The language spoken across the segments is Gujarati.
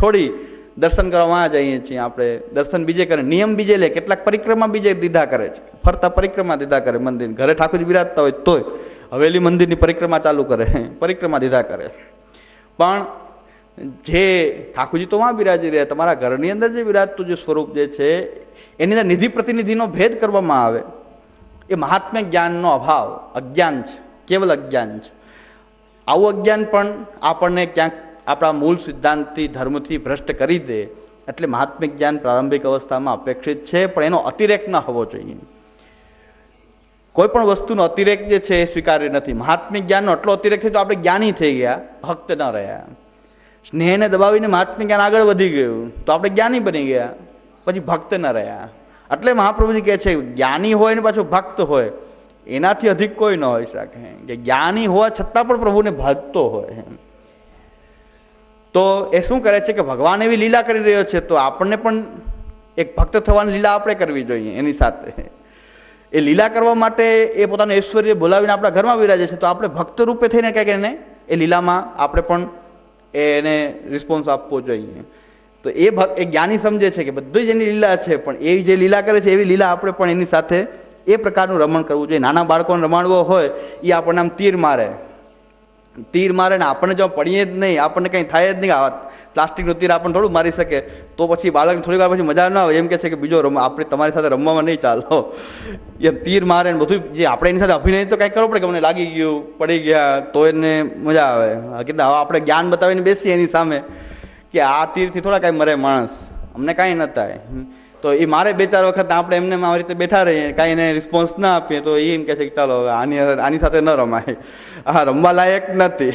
છોડી દર્શન કરવા જઈએ છીએ આપણે, દર્શન બીજે કરે, નિયમ બીજે લે, કેટલાક પરિક્રમા બીજે દીધા કરે છે, ફરતા પરિક્રમા દીધા કરે મંદિર. ઘરે ઠાકોરજી બિરાજતા હોય તોય હવેલી મંદિરની પરિક્રમા ચાલુ કરે, પરિક્રમા દીધા કરે. પણ જે ઠાકોરજી તો વાં બિરાજી રહ્યા, તમારા ઘરની અંદર જે બિરાજતું જે સ્વરૂપ જે છે એની અંદર નિધિ પ્રતિનિધિનો ભેદ કરવામાં આવે, એ મહાત્મ્ય જ્ઞાનનો અભાવ, અજ્ઞાન છે, કેવલ અજ્ઞાન છે. આવું અજ્ઞાન પણ આપણને ક્યાંક આપણા મૂળ સિદ્ધાંતથી ધર્મથી ભ્રષ્ટ કરી દે. એટલે મહાત્મ્ય જ્ઞાન પ્રારંભિક અવસ્થામાં અપેક્ષિત છે, પણ એનો અતિરેક ન હોવો જોઈએ. કોઈ પણ વસ્તુનો અતિરેક જે છે એ સ્વીકાર્ય નથી. મહાત્મ્ય જ્ઞાનનો એટલો અતિરેક છે તો આપણે જ્ઞાની થઈ ગયા, ભક્ત ન રહ્યા. સ્નેહને દબાવીને મહાત્મ્ય જ્ઞાન આગળ વધી ગયું તો આપણે જ્ઞાની બની ગયા, પછી ભક્ત ન રહ્યા. એટલે મહાપ્રભુજી કહે છે જ્ઞાની હોય ને પાછું ભક્ત હોય એનાથી અધિક કોઈ ન હોઈ શકે, કે જ્ઞાની હોવા છતાં પણ પ્રભુને ભજતો હોય. તો એ શું કરે છે કે ભગવાન એવી લીલા કરી રહ્યો છે તો આપણને પણ એક ભક્ત થવાની લીલા આપણે કરવી જોઈએ એની સાથે. એ લીલા કરવા માટે એ પોતાનું ઐશ્વર્ય બોલાવીને આપણા ઘરમાં બિરાજે છે તો આપણે ભક્ત રૂપે થઈને કંઈક એને એ લીલામાં આપણે પણ એને રિસ્પોન્સ આપવો જોઈએ. તો એ જ્ઞાની સમજે છે કે બધું જ એની લીલા છે, પણ એ જે લીલા કરે છે એવી લીલા આપણે પણ એની સાથે એ પ્રકારનું રમણ કરવું જોઈએ. નાના બાળકોને રમાડવો હોય એ આપણને આમ તીર મારે ને આપણને જો પડીએ જ નહીં, આપણને કંઈ થાય જ નહીં. આ પ્લાસ્ટિકનું તીર આપણને થોડું મારી શકે તો પછી બાળકને થોડી વાર પછી મજા ન આવે, એમ કહે છે કે બીજો આપણે તમારી સાથે રમવામાં નહીં ચાલો, એમ તીર મારે ને બધું. જે આપણે એની સાથે અભિનય તો કંઈક કરવો પડે કે મને લાગી ગયું, પડી ગયા, તો એને મજા આવે. કીધું હવે આપણે જ્ઞાન બતાવીને બેસીએ એની સામે કે આ તીરથી થોડા કાંઈ મરે માણસ, અમને કાંઈ ન થાય. તો એ મારે 2-4 વખત આપણે એમને આવી રીતે બેઠા રહીએ, કાંઈ એને રિસ્પોન્સ ના આપીએ તો એ એમ કહે છે કે ચાલો હવે આની સાથે ન રમાય, આ રમવા લાયક નથી.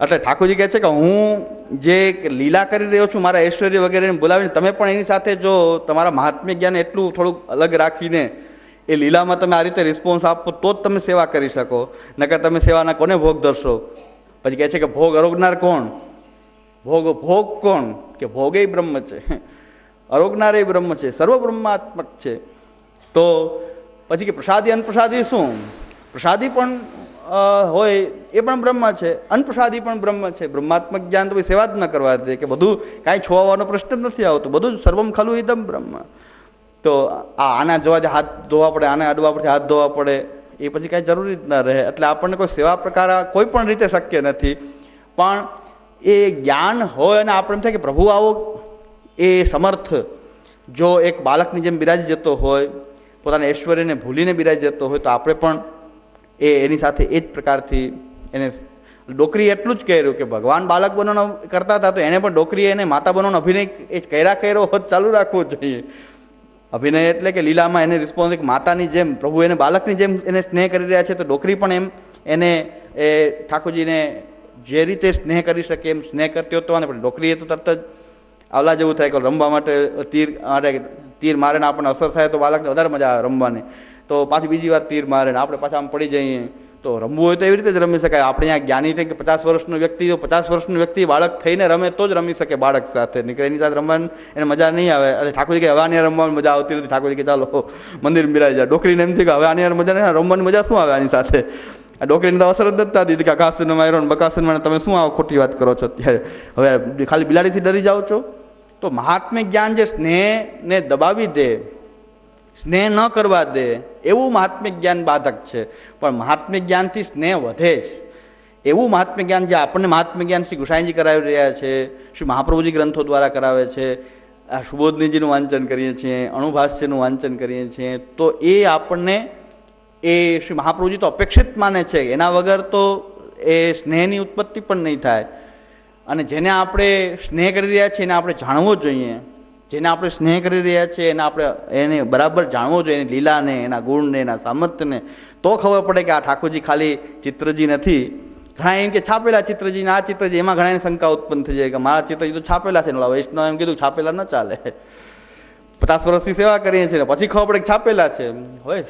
એટલે ઠાકોરજી કહે છે કે હું જે લીલા કરી રહ્યો છું મારા ઐશ્વર્ય વગેરેને બોલાવીને, તમે પણ એની સાથે જો તમારા મહાત્મ્ય જ્ઞાન એટલું થોડુંક અલગ રાખીને એ લીલામાં તમે આ રીતે રિસ્પોન્સ આપો તો જ તમે સેવા કરી શકો, નકર તમે સેવાના કોને ભોગ ધરશો. પછી કહે છે કે ભોગ અરોગનાર કોણ, ભોગ કોણ, કે ભોગે બ્રહ્મ છે, અરોગનારે બ્રહ્મ છે, સર્વ બ્રહ્માત્મક છે. તો પછી કે પ્રસાદી અનપ્રસાદી શું, પ્રસાદી પણ હોય એ પણ બ્રહ્મ છે, અનપ્રસાદી પણ બ્રહ્મ છે. બ્રહ્માત્મક જ્ઞાન તો ભાઈ સેવા જ ન કરવા દે, કે બધું કાંઈ છોવાનો પ્રશ્ન જ નથી આવતો, બધું જ સર્વમ ખલુ ઇદમ બ્રહ્મ. તો આના જોવા હાથ ધોવા પડે, આને અડવા પડે હાથ ધોવા પડે, એ પછી કાંઈ જરૂરી જ ન રહે. એટલે આપણને કોઈ સેવા પ્રકાર કોઈ પણ રીતે શક્ય નથી. પણ એ જ્ઞાન હોય અને આપણે એમ થાય કે પ્રભુ આવો એ સમર્થ જો એક બાળકની જેમ બિરાજી જતો હોય, પોતાના ઐશ્વર્યને ભૂલીને બિરાજી જતો હોય, તો આપણે પણ એની સાથે એ જ પ્રકારથી એને ડોકરી એટલું જ કર્યું કે ભગવાન બાળક બનવાનો કરતા હતા તો એને પણ ડોકરીએ એને માતા બનવાનો અભિનય એ કર્યો હોત ચાલુ રાખવો જોઈએ. અભિનય એટલે કે લીલામાં એને રિસ્પોન્સ એક માતાની જેમ, પ્રભુ એને બાળકની જેમ એને સ્નેહ કરી રહ્યા છે, તો ડોકરી પણ એમ એને એ ઠાકોરજીને જે રીતે સ્નેહ કરી શકે એમ સ્નેહ કરતી હતો. અને પણ ડોકરીએ તો તરત જ આવલા જેવું થાય કે રમવા માટે તીર મારે ને આપણને અસર થાય તો બાળકને વધારે મજા આવે રમવાની, તો પાછી બીજી વાર તીર મારે ને આપણે પાછા આમ પડી જઈએ. તો રમવું હોય તો એવી રીતે જ રમી શકાય. આપણે અહીંયા જ્ઞાની થઈ કે 50 વર્ષનો વ્યક્તિ, જો 50 વર્ષનો વ્યક્તિ બાળક થઈને રમે તો જ રમી શકે બાળક સાથે, નહીં એની સાથે રમવાની એને મજા નહીં આવે. એટલે ઠાકોરજી કે હવે આની રમવાની મજા આવતી નથી. ઠાકોરજી કે ચાલો મંદિર બિરાઈ જાય. ડોકરીને એમ થયું કે હવે આની મજા નહીં, રમવાની મજા શું આવે આની સાથે. આ ડોકરીને તો અસર જ નથી થતી કે આકાશુન માર્યો ને બકાસુન મારે, તમે શું આવો ખોટી વાત કરો છો અત્યારે, હવે ખાલી બિલાડીથી ડરી જાઓ છો. તો મહાત્મ્ય જ્ઞાન જે સ્નેહને દબાવી દે, સ્નેહ ન કરવા દે, એવું મહાત્મ્ય જ્ઞાન બાધક છે. પણ મહાત્મ્ય જ્ઞાનથી સ્નેહ વધે છે. એવું મહાત્મ્ય જ્ઞાન જે આપણને મહાત્મ્ય જ્ઞાન શ્રી ગુસાઈજી કરાવી રહ્યા છે, શ્રી મહાપ્રભુજી ગ્રંથો દ્વારા કરાવે છે, આ સુબોધનીજીનું વાંચન કરીએ છીએ, અણુભાષ્યનું વાંચન કરીએ છીએ, તો એ આપણને એ શ્રી મહાપ્રભુજી તો અપેક્ષિત માને છે. એના વગર તો એ સ્નેહની ઉત્પત્તિ પણ નહીં થાય. અને જેને આપણે સ્નેહ કરી રહ્યા છીએ એને આપણે જાણવો જોઈએ. જેને આપણે સ્નેહ કરી રહ્યા છીએ એને બરાબર જાણવો જોઈએ, એની લીલાને, એના ગુણને, એના સામર્થ્યને. તો ખબર પડે કે આ ઠાકોરજી ખાલી ચિત્રજી નથી. ઘણા એમ કે છાપેલા ચિત્રજી ને આ ચિત્રજી, એમાં ઘણા શંકા ઉત્પન્ન થઈ જાય કે મારા ચિત્રજી તો છાપેલા છે ને વૈષ્ણવ એમ કીધું છાપેલા ન ચાલે. 50 વર્ષથી સેવા કરીએ છીએ પછી ખબર પડે કે છાપેલા છે. હોય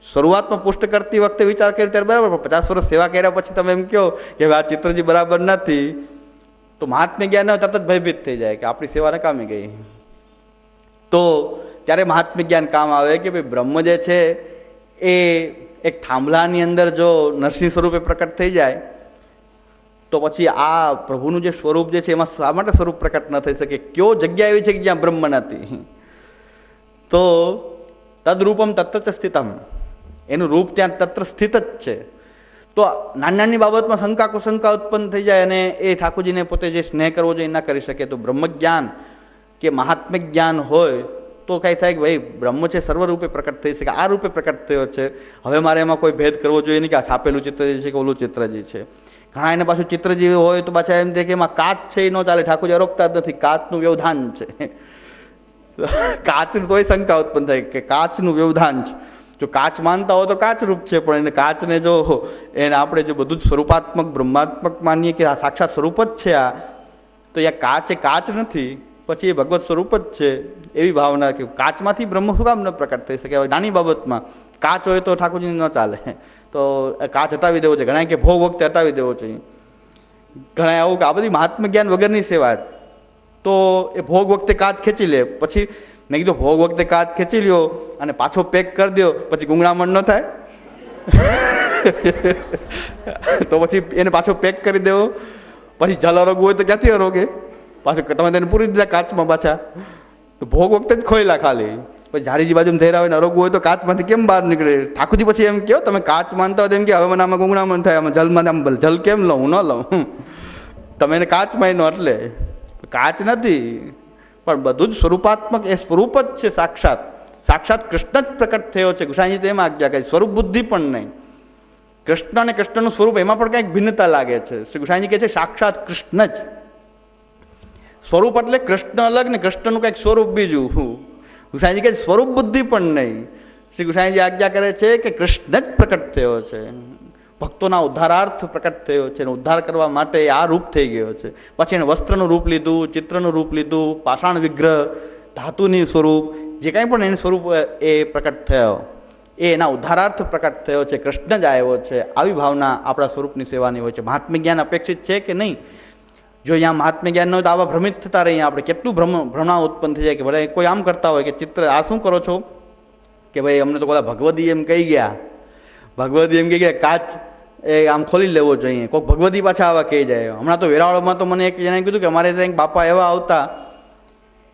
શરૂઆતમાં પુષ્ટ કરતી વખતે વિચાર કરી ત્યારે બરાબર, 50 વર્ષ સેવા કર્યા પછી તમે એમ કહો કે આ ચિત્રજી બરાબર નથી, તો મહાત્મ્ય જ્ઞાન તરત જ ભયભીત થઈ જાય કે આપણી સેવા નકામી ગઈ. તો ત્યારે મહાત્મ્ય જ્ઞાન કામ આવે કે ભાઈ બ્રહ્મ જે છે એ એક થાંભલાની અંદર જો નરસિંહ સ્વરૂપે પ્રકટ થઈ જાય તો પછી આ પ્રભુનું જે સ્વરૂપ જે છે એમાં શા માટે સ્વરૂપ પ્રકટ ન થઈ શકે? કયો જગ્યા એવી છે કે જ્યાં બ્રહ્મ નથી? તો તદરૂપમ તત્ર સ્થિતમ, એનું રૂપ ત્યાં તત્ર સ્થિત જ છે. તો નાની નાની બાબતમાં શંકા કુશંકા ઉત્પન્ન થઈ જાય અને એ ઠાકોરજીને પોતે જે સ્નેહ કરવો જોઈએ ના કરી શકે. તો બ્રહ્મ જ્ઞાન કે મહાત્મ્ય જ્ઞાન હોય તો કાંઈ થાય કે ભાઈ બ્રહ્મ છે સર્વરૂપે પ્રકટ થઈ શકે, આ રૂપે પ્રકટ થયો છે, હવે મારે એમાં કોઈ ભેદ કરવો જોઈએ નહીં કે આ છાપેલું ચિત્રજી છે કે ઓલું ચિત્રજી છે. ઘણા એને પાછું ચિત્રજી હોય તો પાછા એમ થાય કે એમાં કાચ છે એ ન ચાલે, ઠાકોરજી અરોગતા જ નથી, કાચનું વ્યવધાન છે. કાચનું તોય શંકા ઉત્પન્ન થાય કે કાચનું વ્યવધાન છે. જો કાચ માનતા હોય તો કાચ રૂપ છે, પણ એને કાચને જો એને આપણે જો બધું જ સ્વરૂપાત્મક બ્રહ્માત્મક માનીએ કે આ સાક્ષાત સ્વરૂપ જ છે આ, તો એ કાચ નથી, પછી એ ભગવત સ્વરૂપ જ છે એવી ભાવના કે કાચમાંથી બ્રહ્મ શું કામ ન પ્રકટ થઈ શકે? નાની બાબતમાં કાચ હોય તો ઠાકોરજીને ન ચાલે, તો કાચ હટાવી દેવો છે. ઘણા કે ભોગ વખતે હટાવી દેવો જોઈએ. ઘણા આવું કે આ બધી મહાત્મ્ય જ્ઞાન વગરની સેવા, તો એ ભોગ વખતે કાચ ખેંચી લે. પછી મેં કીધું ભોગ વખતે કાચ ખેંચી લ્યો અને પાછો પેક કરી દો, પછી ગુંગળામણ ન થાય? તો પછી એને પાછો પેક કરી દેવો. પછી જલ અરોગવું હોય તો ક્યાંથી અરોગે? પાછું તમે તેને પૂરી દીધા કાચમાં પાછા, તો ભોગ વખતે જ ખોયલા ખાલી. પછી ઝારીજી બાજુ થઈ રહ્યા હોય ને અરોગવું હોય તો કાચમાંથી કેમ બહાર નીકળે? ઠાકોરજી પછી એમ કહો તમે કાચ માનતા હોય એમ કે હવે મને આમાં ગુંગળામણ થાય, આમાં જલમાં આમ જલ કેમ લઉં? હું ન લઉં. તમે એને કાચમાં નો, એટલે કાચ નથી પણ બધું જ સ્વરૂપાત્મક, એ સ્વરૂપ જ છે સાક્ષાત. સાક્ષાત કૃષ્ણ જ પ્રકટ થયો છે. ગુસાઈજી તો એમાં આજ્ઞા કહે સ્વરૂપ બુદ્ધિ પણ નહીં. કૃષ્ણ અને કૃષ્ણનું સ્વરૂપ એમાં પણ કંઈક ભિન્નતા લાગે છે. શ્રી ગુસાઈજી કહે છે સાક્ષાત કૃષ્ણ જ સ્વરૂપ, એટલે કૃષ્ણ અલગ ને કૃષ્ણનું કંઈક સ્વરૂપ બીજું. ગુસાઈજી કહે સ્વરૂપ બુદ્ધિ પણ નહીં. શ્રી ગુસાઈજી આજ્ઞા કરે છે કે કૃષ્ણ જ પ્રકટ થયો છે, ભક્તોના ઉદ્ધારાર્થ પ્રકટ થયો છે, ઉદ્ધાર કરવા માટે આ રૂપ થઈ ગયો છે. પછી એને વસ્ત્રનું રૂપ લીધું, ચિત્રનું રૂપ લીધું, પાષાણ વિગ્રહ, ધાતુની સ્વરૂપ, જે કાંઈ પણ એનું સ્વરૂપ એ પ્રકટ થયો એ એના ઉદ્ધારાર્થ પ્રકટ થયો છે, કૃષ્ણ જ આવ્યો છે. આવી ભાવના આપણા સ્વરૂપની સેવાની હોય છે. મહાત્મ્ય જ્ઞાન અપેક્ષિત છે કે નહીં? જો અહીંયા મહાત્મ્ય જ્ઞાન ન હોય તો આવા ભ્રમિત થતા રહીએ આપણે. કેટલું ભ્રમણા ઉત્પન્ન થઈ જાય કે ભલે કોઈ આમ કરતા હોય કે ચિત્ર આ શું કરો છો કે ભાઈ અમને તો પેલા ભગવદી એમ કહી ગયા, ભગવદી એમ કહી ગયા કાચ એ આમ ખોલી લેવો જોઈએ. કોઈક ભગવદી પાછા આવા કહી જાય. હમણાં તો વેરાવળમાં તો મને એક જણાએ કીધું કે અમારે ત્યાં બાપા એવા આવતા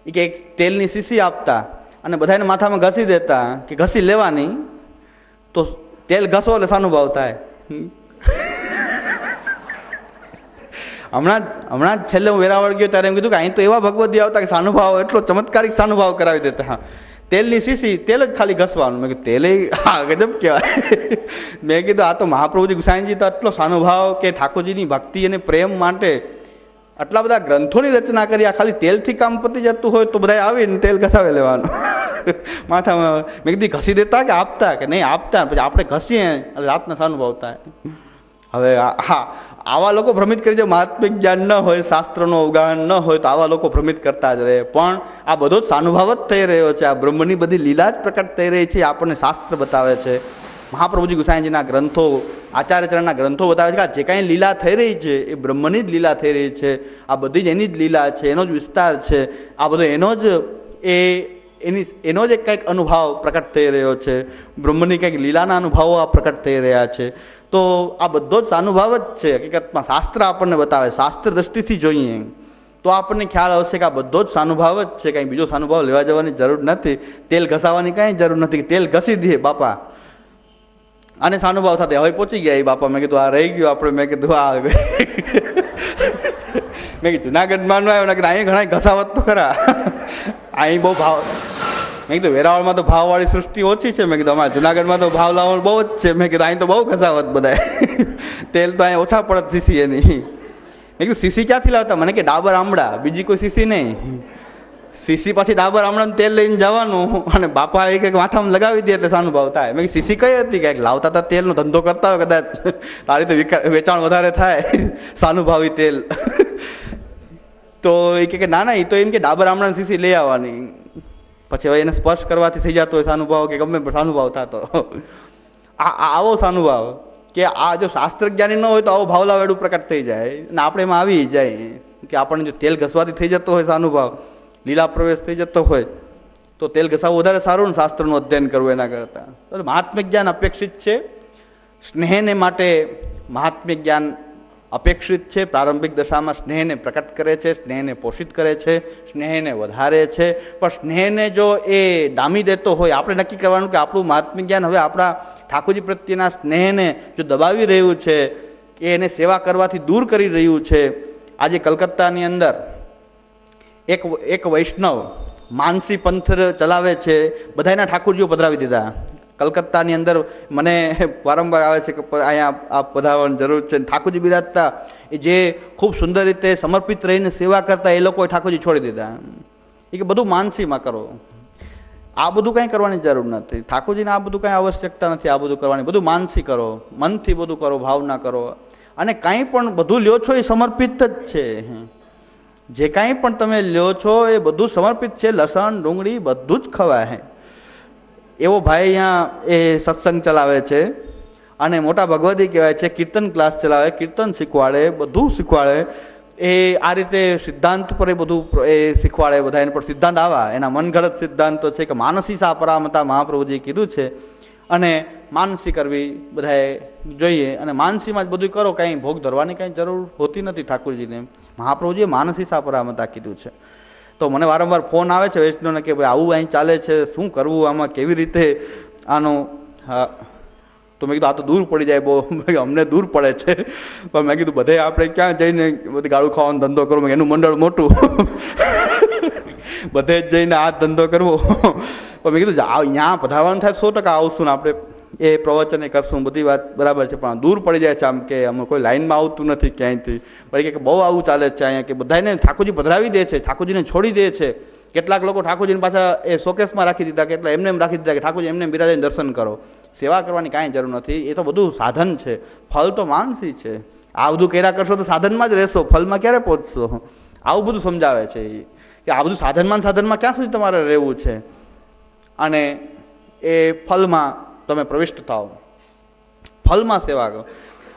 એ કે એક તેલની શીશી આપતા અને બધાને માથામાં ઘસી દેતા કે ઘસી લેવાની, તો તેલ ઘસો એટલે સાનુભાવ થાય. હમણાં જ છેલ્લે હું વેરાવળ ગયો ત્યારે એમ કીધું કે અહીં તો એવા ભગવદી આવતા કે સાનુભાવ એટલો ચમત્કારિક સાનુભાવ કરાવી દેતા. તેલની શીશી, તેલ જ ખાલી ઘસવાનું. મેં કીધું તેલે હા ગજબ કહેવાય. મેં કીધું આ તો મહાપ્રભુજી ગુસાઈજી તો આટલો સાનુભાવ કે ઠાકોરજીની ભક્તિ અને પ્રેમ માટે આટલા બધા ગ્રંથોની રચના કરી. આ ખાલી તેલથી કામ પતી જતું હોય તો બધા આવીને તેલ ઘસાવી લેવાનું માથામાં. મેં કીધું ઘસી દેતા કે આપતા? કે નહીં આપતા. પછી આપણે ઘસીએ એટલે રાતના સાનુભાવ થાય. હવે હા, આવા લોકો ભ્રમિત કરી, જો મહાત્મ્ય જ્ઞાન ન હોય, શાસ્ત્રનો અવગાહન ન હોય તો આવા લોકો ભ્રમિત કરતા જ રહે. પણ આ બધો જ સાનુભાવ જ થઈ રહ્યો છે. આ બ્રહ્મની બધી લીલા જ પ્રકટ થઈ રહી છે, આપણને શાસ્ત્ર બતાવે છે. મહાપ્રભુજી ગુસાઈજીના ગ્રંથો, આચાર્યચરણના ગ્રંથો બતાવે છે કે આ જે કાંઈ લીલા થઈ રહી છે એ બ્રહ્મની જ લીલા થઈ રહી છે. આ બધી જ એની જ લીલા છે, એનો જ વિસ્તાર છે. આ બધો એનો જ એનો જ એક કંઈક અનુભાવ પ્રકટ થઈ રહ્યો છે. બ્રહ્મની કંઈક લીલાના અનુભાવો આ પ્રકટ થઈ રહ્યા છે. તો આ બધો જ સાનુભાવ જ છે. હકીકતમાં શાસ્ત્ર આપણને બતાવે, શાસ્ત્ર દ્રષ્ટિથી જોઈએ તો આપણને ખ્યાલ આવશે કે આ બધો જ સાનુભાવ જ છે. કાંઈ બીજો સાનુભાવ લેવા જવાની જરૂર નથી. તેલ ઘસાવાની કાંઈ જરૂર નથી. તેલ ઘસી દે બાપા અને સાનુભાવ થતા. હવે પહોંચી ગયા એ બાપા. મેં કીધું આ રહી ગયું આપણે. મેં કીધું આ મેં કીધું જુનાગઢમાં ન આવ્યો ને, કીધું અહીં ઘણા ઘસાવત તો ખરા. અહીં બહુ ભાવ. મેં કીધું વેરાવળમાં તો ભાવવાળી સૃષ્ટિ ઓછી છે. મેં કીધું અમારે જુનાગઢમાં તો ભાવ લાવવાનું બહુ જ છે. મેં કીધું અહીં તો બહુ ઘસાવત બધા. તેલ તો અહીં ઓછા પડત શીશી એની. મેં કીધું શીશી ક્યાંથી લાવતા? મને કે ડાબર આમળા, બીજી કોઈ શીશી નહીં. શીશી પાછી ડાબર આમળાનું તેલ લઈને જવાનું અને બાપા એ કંઈક માથામાં લગાવી દે એટલે સાનુભાવ થાય. મેં શીશી કઈ હતી? કંઈક લાવતા હતા તેલનો ધંધો કરતા હોય કદાચ, તારી તો વેચાણ વધારે થાય સાનુભાવી તેલ. તો એ કે ના ના, એ તો એમ કે ડાબર આમળાની શીશી લઈ આવવાની. પછી હવે એને સ્પર્શ કરવાથી થઈ જતો હોય સાનુભાવ કે ગમે સાનુભાવ થતો. આવો સાનુભાવ કે આ જો શાસ્ત્ર જ્ઞાની ન હોય તો આવો ભાવલાવેડું પ્રકટ થઈ જાય અને આપણે એમાં આવી જાય કે આપણને જો તેલ ઘસવાથી થઈ જતો હોય સાનુભાવ, લીલા પ્રવેશ થઈ જતો હોય તો તેલ ઘસાવવું વધારે સારું ને શાસ્ત્રનું અધ્યયન કરવું એના કરતાં. તો મહાત્મ્ય જ્ઞાન અપેક્ષિત છે. સ્નેહને માટે મહાત્મ્ય જ્ઞાન અપેક્ષિત છે. પ્રારંભિક દશામાં સ્નેહને પ્રકટ કરે છે, સ્નેહને પોષિત કરે છે, સ્નેહને વધારે છે. પણ સ્નેહને જો એ ડામી દેતો હોય, આપણે નક્કી કરવાનું કે આપણું મહાત્મ્ય જ્ઞાન હવે આપણા ઠાકોરજી પ્રત્યેના સ્નેહને જો દબાવી રહ્યું છે, કે એને સેવા કરવાથી દૂર કરી રહ્યું છે. આજે કલકત્તાની અંદર એક વૈષ્ણવ માનસી પંથ ચલાવે છે, બધાના ઠાકોરજીઓ પધરાવી દીધા. કલકત્તાની અંદર મને વારંવાર આવે છે કે અહીંયા આ પધારવાની જરૂર છે. ઠાકોરજી બિરાજતા એ જે ખૂબ સુંદર રીતે સમર્પિત રહીને સેવા કરતા એ લોકોએ ઠાકોરજી છોડી દીધા. એ કે બધું માનસીમાં કરો, આ બધું કંઈ કરવાની જરૂર નથી. ઠાકોરજીને આ બધું કંઈ આવશ્યકતા નથી આ બધું કરવાની. બધું માનસી કરો, મનથી બધું કરો, ભાવના કરો. અને કાંઈ પણ બધું લ્યો છો એ સમર્પિત જ છે. જે કાંઈ પણ તમે લ્યો છો એ બધું સમર્પિત છે. લસણ, ડુંગળી બધું જ ખવાય. એવો ભાઈ અહીંયા એ સત્સંગ ચલાવે છે અને મોટા ભગવતી કહેવાય છે. કીર્તન ક્લાસ ચલાવે, કીર્તન શીખવાડે, બધું શીખવાડે. એ આ રીતે સિદ્ધાંત પર એ બધું એ શીખવાડે બધાને. પણ સિદ્ધાંત આવા એના મનગઢત સિદ્ધાંતો છે કે માનસી સા પરામતા મહાપ્રભુજીએ કીધું છે. અને માનસી કરવી બધાએ જોઈએ. અને માનસીમાં જ બધું કરો, કાંઈ ભોગ ધરવાની કાંઈ જરૂર હોતી નથી ઠાકોરજીને. મહાપ્રભુજીએ માનસી સા પરામતા કીધું છે. તો મને વારંવાર ફોન આવે છે વૈષ્ણવને કે ભાઈ આવું અહીં ચાલે છે, શું કરવું આમાં, કેવી રીતે આનું. તો મેં કીધું આ તો દૂર પડી જાય બહુ, અમને દૂર પડે છે. પણ મેં કીધું બધે આપણે ક્યાં જઈને બધી ગાળું ખાવાનો ધંધો કરવો, એનું મંડળ મોટું, બધે જ જઈને આ ધંધો કરવો. પણ મેં કીધું અહીંયા પધારવાનું થાય 100% આવશું ને આપણે એ પ્રવચન એ કરશું, બધી વાત બરાબર છે. પણ દૂર પડી જાય છે આમ કે અમે કોઈ લાઈનમાં આવતું નથી ક્યાંયથી. પણ કે બહુ આવું ચાલે છે અહીંયા કે બધાને ઠાકોરજી પધરાવી દે છે, ઠાકોરજીને છોડી દે છે. કેટલાક લોકો ઠાકોરજીને પાછા એ શોકેસમાં રાખી દીધા, કેટલા એમને એમ રાખી દીધા કે ઠાકોરજી એમને બિરાજીને દર્શન કરો. સેવા કરવાની કાંઈ જરૂર નથી. એ તો બધું સાધન છે, ફલ તો માનસી છે. આ બધું કર્યા કરશો તો સાધનમાં જ રહેશો, ફલમાં ક્યારે પહોંચશો? આવું બધું સમજાવે છે કે આ બધું સાધનમાં ક્યાં સુધી તમારે રહેવું છે. અને એ ફલમાં તમે પ્રવિષ્ટ થાઓ, ફલમાં સેવા કરો.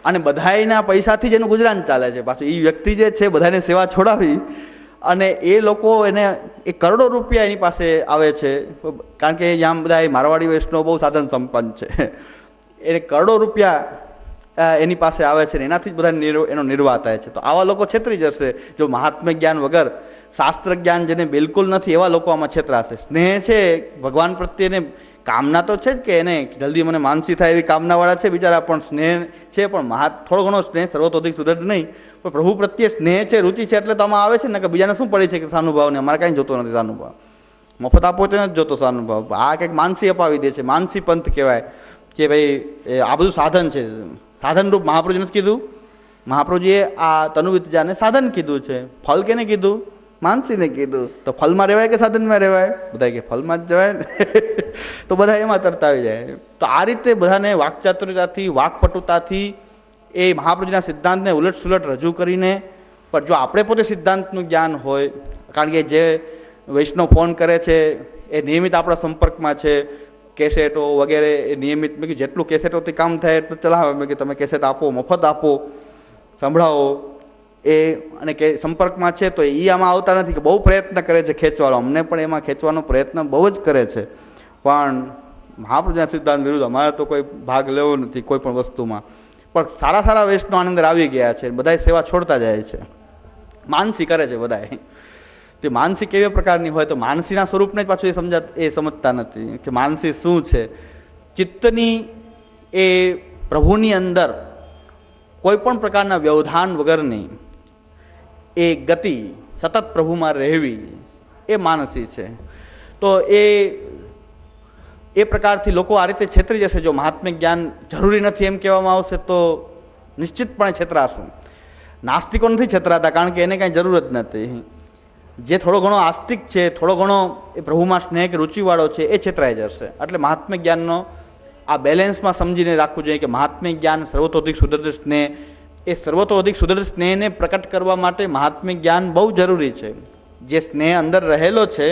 અને બધાના પૈસાથી જ એનું ગુજરાન ચાલે છે. પાછું એ વ્યક્તિ જે છે બધાને સેવા છોડાવી અને એ લોકો એને એ કરોડો રૂપિયા એની પાસે આવે છે. કારણ કે જ્યાં બધા મારવાડી વૈષ્ણવ બહુ સાધન સંપન્ન છે, એને કરોડો રૂપિયા એની પાસે આવે છે ને એનાથી જ બધા એનો નિર્વાહ થાય છે. તો આવા લોકો છેતરી જશે જો મહાત્મ્ય જ્ઞાન વગર, શાસ્ત્ર જ્ઞાન જેને બિલકુલ નથી એવા લોકો આમાં છેતરાશે. સ્નેહ છે ભગવાન પ્રત્યેને, કામના તો છે જ કે એને જલ્દી મને માનસી થાય એવી કામનાવાળા છે બિચારા, પણ સ્નેહ છે. પણ થોડો ઘણો સ્નેહ, સર્વતોધિક સુદૃઢ નહીં, પણ પ્રભુ પ્રત્યે સ્નેહ છે, રુચિ છે, એટલે તો આમાં આવે છે ને. કે બીજાને શું પડે છે કે સાનુભાવ ને અમારે કાંઈ જોતો નથી સાનુભાવ, મફત આપો તે નથી જોતો સાનુભાવ. આ કંઈક માનસી અપાવી દે છે. માનસી પંથ કહેવાય કે ભાઈ આ બધું સાધન છે. સાધનરૂપ મહાપ્રભુજી નથી કીધું, મહાપ્રભુજીએ આ તનુવિતજાને સાધન કીધું છે. ફલ કેને કીધું? માનસીને કીધું. તો ફલમાં રહેવાય કે સાધનમાં રહેવાય? બધા કે ફલમાં જ જવાય ને. તો બધા એમાં તરત આવી જાય. તો આ રીતે બધાને વાકચાતુર્યતાથી, વાકપટુતાથી એ મહાપ્રભુજીના સિદ્ધાંતને ઉલટસુલટ રજૂ કરીને. પણ જો આપણે પોતે સિદ્ધાંતનું જ્ઞાન હોય, કારણ કે જે વૈષ્ણવ ફોન કરે છે એ નિયમિત આપણા સંપર્કમાં છે, કેસેટો વગેરે એ નિયમિત, મેં કીધું જેટલું કેસેટોથી કામ થાય એટલું ચલાવે. મેં કીધું તમે કેસેટ આપો, મફત આપો, સંભળાવો. એ અને કે સંપર્કમાં છે તો એ આમાં આવતા નથી કે બહુ પ્રયત્ન કરે છે ખેંચવાનો. અમને પણ એમાં ખેંચવાનો પ્રયત્ન બહુ જ કરે છે. પણ મહાપ્રભુજીના સિદ્ધાંત વિરુદ્ધ અમારે તો કોઈ ભાગ લેવો નથી કોઈ પણ વસ્તુમાં. પણ સારા સારા વૈષ્ણવ આની અંદર આવી ગયા છે, બધા સેવા છોડતા જાય છે, માનસી કરે છે બધા. તે માનસી કેવી પ્રકારની હોય તો માનસીના સ્વરૂપને જ પાછું એ સમજતા નથી કે માનસી શું છે. ચિત્તની એ પ્રભુની અંદર કોઈ પણ પ્રકારના વ્યવધાન વગરની એ ગતિ સતત પ્રભુમાં રહેવી એ માનસી છે. તો એ પ્રકારથી લોકો આ રીતે છેતરી જશે. જો મહાત્મ્ય જ્ઞાન જરૂરી નથી એમ કહેવામાં આવશે તો નિશ્ચિતપણે છેતરાશું. નાસ્તિકો નથી છેતરાતા, કારણ કે એને કાંઈ જરૂર જ નથી. જે થોડો ઘણો આસ્તિક છે, થોડો ઘણો એ પ્રભુમાં સ્નેહ કે રુચિવાળો છે એ છેતરાઈ જશે. એટલે મહાત્મ્ય જ્ઞાનનો આ બેલેન્સમાં સમજીને રાખવું જોઈએ કે મહાત્મ્ય જ્ઞાન, સર્વતોધિક સુદૃઢ સ્નેહ, એ સર્વતોધિક સુદૃઢ સ્નેહને પ્રકટ કરવા માટે મહાત્મ્ય જ્ઞાન બહુ જરૂરી છે. જે સ્નેહ અંદર રહેલો છે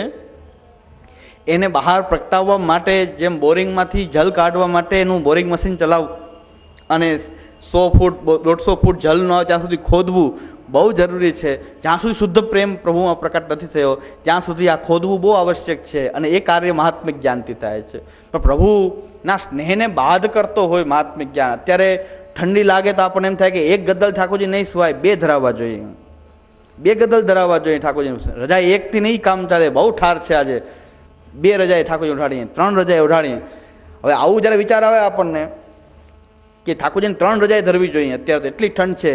એને બહાર પ્રગટાવવા માટે, જેમ બોરિંગમાંથી જલ કાઢવા માટે એનું બોરિંગ મશીન ચલાવવું અને 100 ફૂટ 150 ફૂટ જલ ન આવે ત્યાં સુધી ખોદવું બહુ જરૂરી છે. જ્યાં સુધી શુદ્ધ પ્રેમ પ્રભુમાં પ્રકટ નથી થયો ત્યાં સુધી આ ખોદવું બહુ આવશ્યક છે. અને એ કાર્ય મહાત્મ્ય જ્ઞાનથી થાય છે. પણ પ્રભુના સ્નેહને બાદ કરતો હોય મહાત્મ્ય જ્ઞાન. અત્યારે ઠંડી લાગે તો આપણને એમ થાય કે એક ગદ્દલ ઠાકોરજી નહીં સુવાય, બે ધરાવવા જોઈએ, બે ગદ્દલ ધરાવવા જોઈએ ઠાકોરજી. રજાઈ એકથી નહીં કામ ચાલે, બહુ ઠાર છે આજે, બે રજાએ ઠાકોરજી ઉઠાડીએ, ત્રણ રજાએ ઉઠાડીએ. હવે આવું જ્યારે વિચાર આવે આપણને કે ઠાકોરજીને ત્રણ રજાએ ધરવી જોઈએ, અત્યારે તો એટલી ઠંડ છે,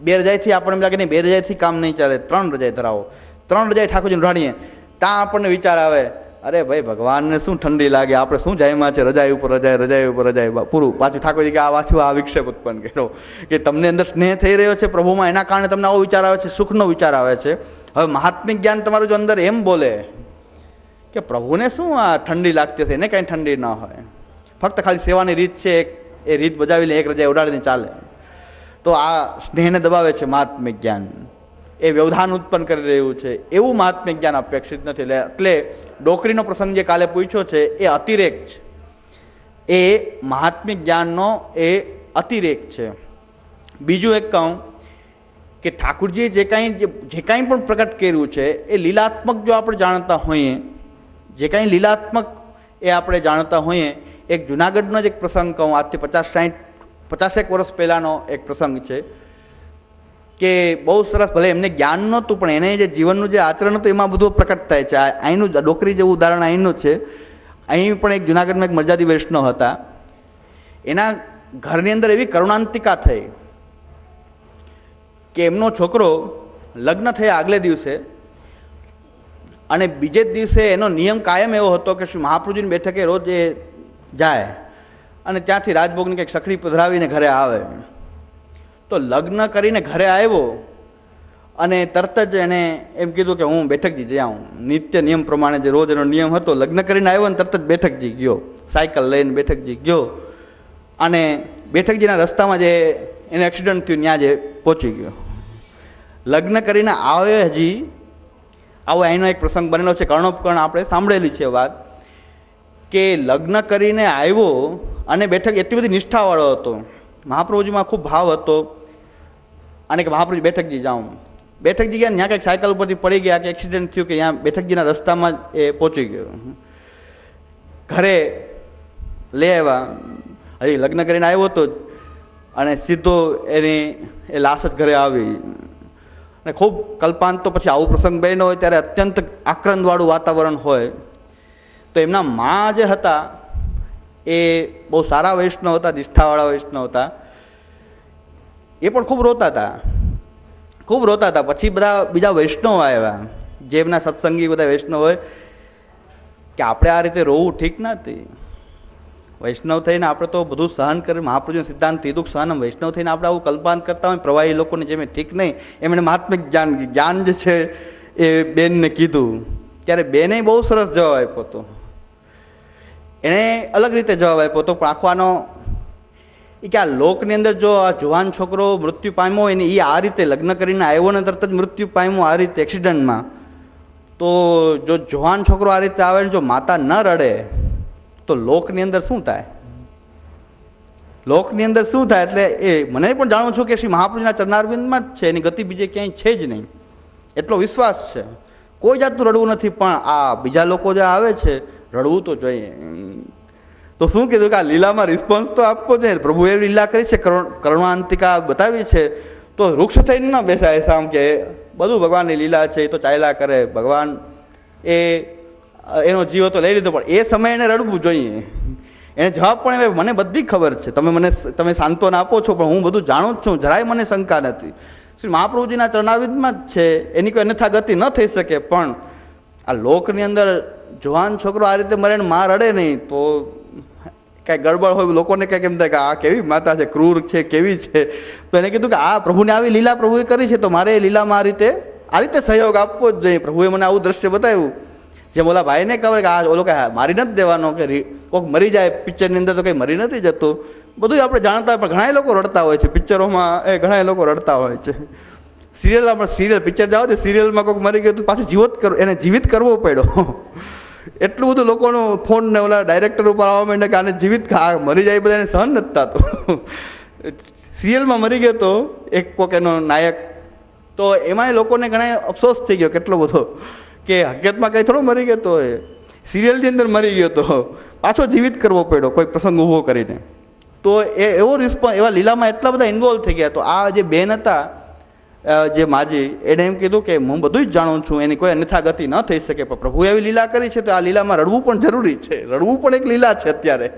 બે રજાઈથી આપણને એમ લાગે નહીં, બે રજાઈથી કામ નહીં ચાલે, ત્રણ રજાએ ધરાવો, ત્રણ રજાએ ઠાકોરજીને ઉઠાડીએ. ત્યાં આપણને વિચાર આવે, અરે ભાઈ ભગવાનને શું ઠંડી લાગે, આપણે શું જાયમાં છે, રજાઈ ઉપર રજાઈ, રજાઈ ઉપર રજાઈ, પૂરું. પાછું ઠાકોરજી કે આ પાછું આ વિક્ષેપ ઉત્પન્ન કર્યો કે તમને અંદર સ્નેહ થઈ રહ્યો છે પ્રભુમાં, એના કારણે તમને આવો વિચાર આવે છે, સુખનો વિચાર આવે છે. હવે મહાત્મિક જ્ઞાન તમારું જો અંદર એમ બોલે કે પ્રભુને શું આ ઠંડી લાગતી હશે, એને કાંઈ ઠંડી ન હોય, ફક્ત ખાલી સેવાની રીત છે, એ રીત બજાવી લે, એક રજાએ ઉડાડીને ચાલે, તો આ સ્નેહને દબાવે છે મહાત્મિક જ્ઞાન, એ વ્યવધાન ઉત્પન્ન કરી રહ્યું છે. એવું મહાત્મિક જ્ઞાન અપેક્ષિત નથી. એટલે ડોકરીનો પ્રસંગ જે કાલે પૂછ્યો છે એ અતિરેક છે, એ મહાત્મિક જ્ઞાનનો એ અતિરેક છે. બીજું એક કહું કે ઠાકુરજીએ જે કાંઈ પણ પ્રગટ કર્યું છે એ લીલાત્મક જો આપણે જાણતા હોઈએ, જે કાંઈ લીલાત્મક એ આપણે જાણતા હોઈએ. એક જુનાગઢનો જ એક પ્રસંગ કહું, આજથી 50-60 વર્ષ પહેલાંનો એક પ્રસંગ છે કે બહુ સરસ, ભલે એમને જ્ઞાન નહોતું પણ એને જે જીવનનું જે આચરણ હતું એમાં બધું પ્રકટ થાય છે. અહીંનું ડોકરી જેવું ઉદાહરણ અહીંનું છે. અહીં પણ એક જુનાગઢમાં એક મરજાદી વૈષ્ણવ હતા, એના ઘરની અંદર એવી કરુણાંતિકા થઈ કે એમનો છોકરો લગ્ન થયા આગલે દિવસે અને બીજે જ દિવસે એનો નિયમ કાયમ એવો હતો કે શ્રી મહાપ્રભુજીની બેઠકે રોજ એ જાય અને ત્યાંથી રાજભોગની કંઈક સખડી પધરાવીને ઘરે આવે. તો લગ્ન કરીને ઘરે આવ્યો અને તરત જ એણે એમ કીધું કે હું બેઠકજી જઈ આવું. નિત્ય નિયમ પ્રમાણે જે રોજ એનો નિયમ હતો, લગ્ન કરીને આવ્યો ને તરત જ બેઠકજી ગયો, સાયકલ લઈને બેઠકજી ગયો અને બેઠકજીના રસ્તામાં જે એને એક્સિડન્ટ થયું ત્યાં જે પહોંચી ગયો. લગ્ન કરીને આવે હજી આવો એનો એક પ્રસંગ બનેલો છે, કર્ણોપકર્ણ આપણે સાંભળેલી છે વાત, કે લગ્ન કરીને આવ્યો અને બેઠક એટલી બધી નિષ્ઠાવાળો હતો, મહાપ્રભુજીમાં ખૂબ ભાવ હતો અને કે મહાપ્રભુજી બેઠકજી જાઉં. બેઠકજી ગયા, ત્યાં કંઈક સાયકલ ઉપરથી પડી ગયા કે એક્સિડન્ટ થયું કે ત્યાં બેઠકજીના રસ્તામાં એ પહોંચી ગયો. ઘરે લઈ આવ્યા, હજી લગ્ન કરીને આવ્યો હતો અને સીધો એની એ લાશ જ ઘરે આવી અને ખૂબ કલ્પાંત. તો પછી આવું પ્રસંગ બન્યો હોય ત્યારે અત્યંત આક્રંદવાળું વાતાવરણ હોય. તો એમના મા જે હતા એ બહુ સારા વૈષ્ણવ હતા, નિષ્ઠાવાળા વૈષ્ણવ હતા, એ પણ ખૂબ રોતા હતા, ખૂબ રોતા હતા. પછી બધા બીજા વૈષ્ણવ આવ્યા, જે એમના સત્સંગી બધા વૈષ્ણવ હોય, કે આપણે આ રીતે રોવું ઠીક નથી. વૈષ્ણવ થઈને આપણે તો બધું સહન કરી, મહાપ્રભુનો સિદ્ધાંત કીધું સહન, વૈષ્ણવ થઈને આપણે આવું કલ્પાંત કરતા હોય પ્રવાહી લોકોને, જેમ ઠીક નહીં. એમણે મહાત્મિક જ્ઞાન જે છે એ બેનને કીધું, ત્યારે બેને બહુ સરસ જવાબ આપ્યો હતો. એણે અલગ રીતે જવાબ આપ્યો હતો, પણ આખો આનો એ કે આ લોકની અંદર જો આ જુવાન છોકરો મૃત્યુ પામ્યો હોય ને, એ આ રીતે લગ્ન કરીને આવ્યો ને તરત જ મૃત્યુ પામ્યો આ રીતે એક્સિડન્ટમાં, તો જો જુવાન છોકરો આ રીતે આવે ને જો માતા ન રડે તો લોકની અંદર શું થાય, લોકની અંદર શું થાય. એટલે એ મને પણ જાણું છું કે શ્રી મહાપ્રભુના ચરણારવિંદમાં જ છે, એની ગતિ બીજે ક્યાંય છે જ નહીં, એટલો વિશ્વાસ છે. કોઈ જાતનું રડવું નથી, પણ આ બીજા લોકો જે આવે છે રડવું તો જોઈએ. તો શું કીધું કે આ લીલામાં રિસ્પોન્સ તો આપવો છે. પ્રભુએ લીલા કરી છે, કરુણાંતિકા બતાવી છે, તો વૃક્ષ થઈને ન બેસાય સામ કે બધું ભગવાનની લીલા છે, એ તો ચાલ્યા કરે, ભગવાન એ એનો જીવ તો લઈ લીધો, પણ એ સમયે એને રડવું જોઈએ. એને જવાબ પણ હવે મને બધી ખબર છે, તમે સાંત્વના આપો છો, પણ હું બધું જાણું જ છું, જરાય મને શંકા નથી. શ્રી મહાપ્રભુજીના ચરણારવિંદમાં જ છે, એની કોઈ અન્યથા ગતિ ન થઈ શકે. પણ આ લોકની અંદર જુવાન છોકરો આ રીતે મરે ને માં રડે નહીં તો કાંઈ ગડબડ હોય, લોકોને કંઈક એમ થાય કે આ કેવી માતા છે, ક્રૂર છે, કેવી છે. તો એને કીધું કે આ પ્રભુને આવી લીલા પ્રભુએ કરી છે, તો મારે એ લીલામાં આ રીતે સહયોગ આપવો જ જોઈએ. પ્રભુએ મને આવું દ્રશ્ય બતાવ્યું, જેમ ઓલા ભાઈને ખબર કે આ ઓલો કાંઈ મારી નથી દેવાનો, કે કોઈક મરી જાય પિક્ચરની અંદર તો કંઈ મરી નથી જતું, બધું આપણે જાણતા હોય. પણ ઘણા લોકો રડતા હોય છે પિક્ચરોમાં, ઘણા લોકો રડતા હોય છે. સિરિયલ પિક્ચર જાઓ તો સિરિયલમાં કોઈક મરી ગયું તો પાછું એને જીવિત કરવો પડ્યો. એટલું બધું લોકોનું ફોન ને ઓલા ડાયરેક્ટર ઉપર આવવા માંડે કે આને જીવિત મરી જાય, બધા એને સહન નથી થતું. સિરિયલમાં મરી ગયો તો એક કોક એનો નાયક, તો એમાંય લોકોને ઘણા અફસોસ થઈ ગયો કેટલો બધો, કે હકીકતમાં કંઈ થોડો મરી ગયો તો સિરિયલની અંદર મરી ગયો તો પાછો જીવિત કરવો પડ્યો કોઈ પ્રસંગ ઊભો કરીને. તો એવો રિસ્પોન્સ, એવા લીલામાં એટલા બધા ઇન્વોલ્વ થઈ ગયા. તો આ જે બેન હતા, જે માજી, એણે એમ કીધું કે હું બધું જ જાણું છું, એની કોઈ અન્યથા ગતિ ન થઈ શકે, પણ પ્રભુએ એવી લીલા કરી છે તો આ લીલામાં રડવું પણ જરૂરી છે, રડવું પણ એક લીલા છે અત્યારે.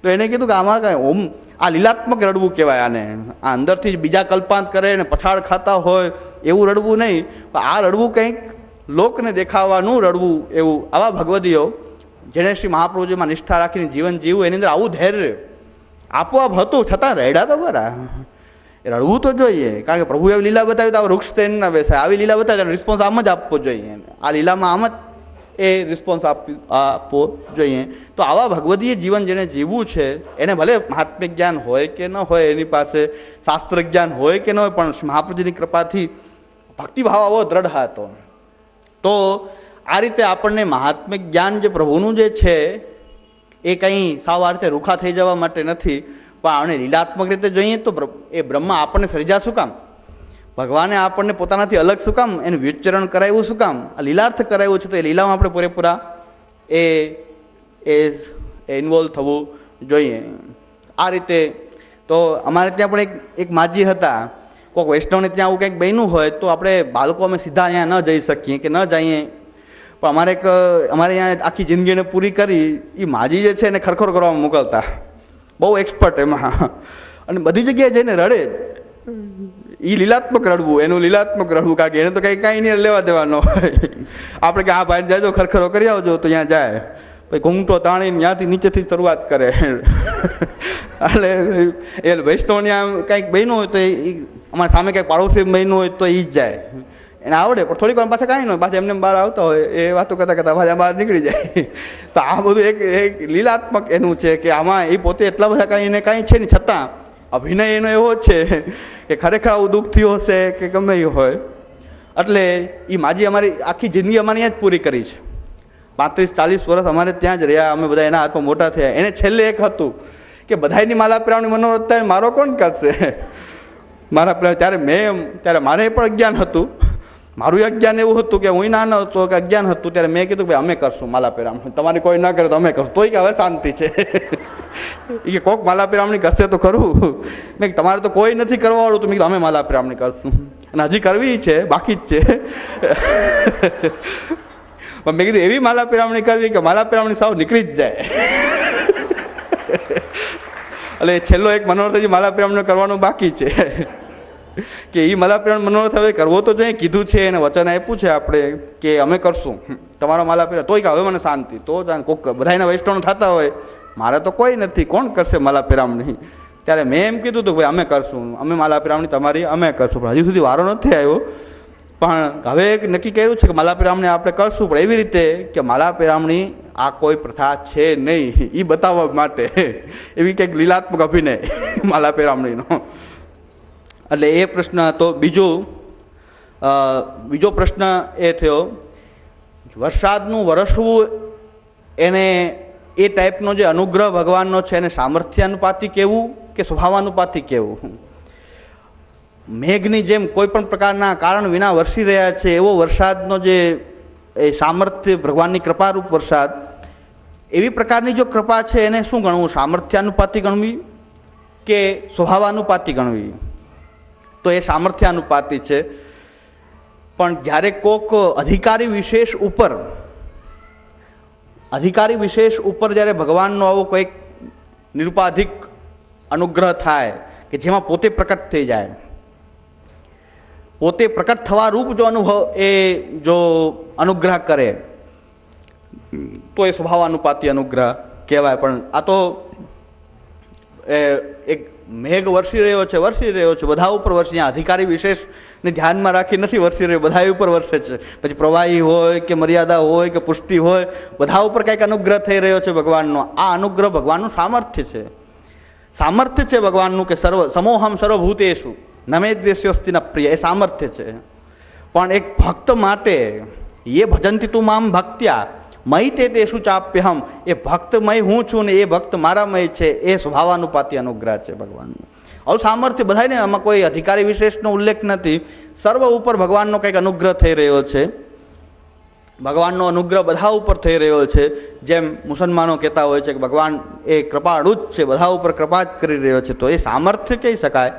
તો એને કીધું કે આમાં કાંઈ આ લીલાત્મક રડવું કહેવાય આને. આ અંદરથી જ બીજા કલ્પાંત કરે ને પછાડ ખાતા હોય એવું રડવું નહીં, પણ આ રડવું કંઈક લોકને દેખાવાનું રડવું એવું. આવા ભગવદીઓ જેણે શ્રી મહાપ્રભુજીમાં નિષ્ઠા રાખીને જીવન જીવવું, એની અંદર આવું ધૈર્ય આપોઆપ હતું, છતાં રેડા તો ખરા. રડવું તો જોઈએ, કારણ કે પ્રભુ એવી લીલા બતાવી તો વૃક્ષ તેને ના બેસાય. આવી લીલા બતાવે રિસ્પોન્સ આમ જ આપવો જોઈએ. આ લીલામાં આમ જ એ રિસ્પોન્સ આપવો જોઈએ. તો આવા ભગવદીય જીવન જેને જીવવું છે એને ભલે મહાત્મ્ય જ્ઞાન હોય કે ન હોય, એની પાસે શાસ્ત્ર જ્ઞાન હોય કે ન હોય, પણ મહાપ્રભુજીની કૃપાથી ભક્તિભાવ આવો દ્રઢ હતો. તો આ રીતે આપણને મહાત્મ્ય જ્ઞાન જે પ્રભુનું જે છે એ કંઈ સાવ આ રીતે રૂખા થઈ જવા માટે નથી, પણ આપણે લીલાત્મક રીતે જોઈએ તો એ બ્રહ્મ આપણને સર્જા શું કામ? ભગવાને આપણને પોતાનાથી અલગ શું કામ એનું વિચરણ કરાવ્યું? શું કામ આ લીલાર્થ કરાવ્યું છે? તો એ લીલામાં આપણે પૂરેપૂરા એ ઇન્વોલ્વ થવું જોઈએ. આ રીતે તો અમારે ત્યાં પણ એક માજી હતા, કોઈક વૈષ્ણવને ત્યાં આવું કંઈક બન્યું હોય તો આપણે બાળકો અમે સીધા અહીંયા ન જઈ શકીએ કે ન જઈએ, પણ અમારે અહીંયા આખી જિંદગીને પૂરી કરી એ માજી જે છે એને ખરખર કરવામાં મોકલતા, બહુ એક્સપર્ટ એમાં, અને બધી જગ્યાએ જઈને રડે. એ લીલાત્મક રડવું, એનું લીલાત્મક રડવું, કારણ કે એને તો કંઈ કાંઈ નહીં લેવા દેવાનો હોય. આપણે કે આ ભાઈ જાજો ખરખરો કરી આવજો, તો ત્યાં જાય, પછી ઘૂંઘટો તાણીને ત્યાંથી નીચેથી શરૂઆત કરે. એટલે એ વૈષ્ણવને આમ કંઈક બન્યું હોય તો એ અમારા સામે કંઈક પાડોશી બન્યું હોય તો એ જ જાય, એને આવડે, પણ થોડીક વાર પાછા કાંઈ ન હોય, પાછા એમને બહાર આવતા હોય, એ વાતો કરતાં કરતાં પાછા બહાર નીકળી જાય. તો આ બધું એક લીલાત્મક એનું છે કે આમાં એ પોતે એટલા બધા કાંઈ એને કાંઈ છે નહીં, છતાં અભિનય એનો એવો છે કે ખરેખર આવું દુઃખ થયું હશે કે ગમે એ હોય. એટલે એ માજી અમારી આખી જિંદગી અમારી ત્યાં જ પૂરી કરી છે. 35-40 વર્ષ અમારે ત્યાં જ રહ્યા, અમે બધા એના હાથમાં મોટા થયા. એને છેલ્લે એક હતું કે બધાની માલા પ્રાણી મનોરથ થાય, મારો કોણ કરશે? મારા પ્રાણ ત્યારે મારે પણ અજ્ઞાન હતું, મારું અજ્ઞાન એવું હતું કે હું નાનો હતો કે અજ્ઞાન હતું. ત્યારે મેં કીધું ભાઈ અમે કરશું માલા પેરામણી, તમારી કોઈ ના કરે તો અમે કરશું. તોય કે હવે શાંતિ છે, એ કોક માલા પેરામણી કરશે તો ખરું. મેં તમારે તો કોઈ નથી કરવાવાળું, તો મેં કીધું અમે માલા પેરામણી કરશું, અને હજી કરવી છે, બાકી જ છે. પણ મેં કીધું એવી માલા પેરામણી કરવી કે માલા પેરામણી સાવ નીકળી જ જાય. એટલે છેલ્લો એક મનોરથ હજી માલા પેરામણી કરવાનું બાકી છે, કે એ માલા પેરામણી મનોરથ હવે કરવો તો જોઈએ, કીધું છે એને વચન આપ્યું છે આપણે કે અમે કરશું તમારો માલા પેરા. તોય કે હવે મને શાંતિ, તો કોક બધાના વૈષ્ણવ થતા હોય, મારે તો કોઈ નથી, કોણ કરશે માલા પેરામણી? ત્યારે મેં એમ કીધું હતું ભાઈ અમે કરશું, અમે માલા પેરામણી તમારી અમે કરશું, પણ હજી સુધી વારો નથી આવ્યો. પણ હવે એક નક્કી કર્યું છે કે માલા પેરામણી આપણે કરશું, પણ એવી રીતે કે માલા પેરામણી આ કોઈ પ્રથા છે નહીં એ બતાવવા માટે, એવી કંઈક લીલાત્મક અભિનય માલા પેરામણીનો. એટલે એ પ્રશ્ન હતો. બીજો પ્રશ્ન એ થયો, વરસાદનું વરસવું એને એ ટાઈપનો જે અનુગ્રહ ભગવાનનો છે એને સામર્થ્યાનુપાતી કહેવું કે સ્વભાવાનુપાતી કહેવું? મેઘની જેમ કોઈ પણ પ્રકારના કારણ વિના વરસી રહ્યા છે એવો વરસાદનો જે એ સામર્થ્ય ભગવાનની કૃપારૂપ વરસાદ, એવી પ્રકારની જો કૃપા છે એને શું ગણવું? સામર્થ્યાનુપાતી ગણવી કે સ્વભાવાનુપાતી ગણવી? તો એ સામર્થ્યાનુપાતી છે. પણ જ્યારે કોક અધિકારી વિશેષ ઉપર જ્યારે ભગવાનનો આવો કોઈક નિરુપાધિક અનુગ્રહ થાય કે જેમાં પોતે પ્રકટ થઈ જાય, પોતે પ્રકટ થવા રૂપ જો જો અનુગ્રહ કરે તો એ સ્વભાવાનુપાતી અનુગ્રહ કહેવાય. પણ આ તો એક મેઘ વરસી રહ્યો છે, બધા ઉપર વરસી, અધિકારી વિશેષને ધ્યાનમાં રાખી નથી વરસી રહ્યો, બધા ઉપર વરસે છે. પછી પ્રવાહી હોય કે મર્યાદા હોય કે પુષ્ટિ હોય, બધા ઉપર કંઈક અનુગ્રહ થઈ રહ્યો છે ભગવાનનો. આ અનુગ્રહ ભગવાનનું સામર્થ્ય છે ભગવાનનું કે સમોહમ સર્વભૂતેષુ નમે દ્વેષ્યોસ્તિ ન પ્રિય, એ સામર્થ્ય છે. પણ એક ભક્ત માટે એ ભજંતી તું મામ ભક્ત્યા મય તે તેષુ ચાપ્યહમ, એ ભક્તમય હું છું ને એ ભક્ત મારામય છે, એ સ્વભાવાનુપાતી અનુગ્રહ છે ભગવાનનું. હવે સામર્થ્ય બધાને, આમાં કોઈ અધિકારી વિશેષનો ઉલ્લેખ નથી, સર્વ ઉપર ભગવાનનો કંઈક અનુગ્રહ થઈ રહ્યો છે. ભગવાનનો અનુગ્રહ બધા ઉપર થઈ રહ્યો છે. જેમ મુસલમાનો કહેતા હોય છે કે ભગવાન એ કૃપાળુ જ છે, બધા ઉપર કૃપા જ કરી રહ્યો છે, તો એ સામર્થ્ય કહી શકાય,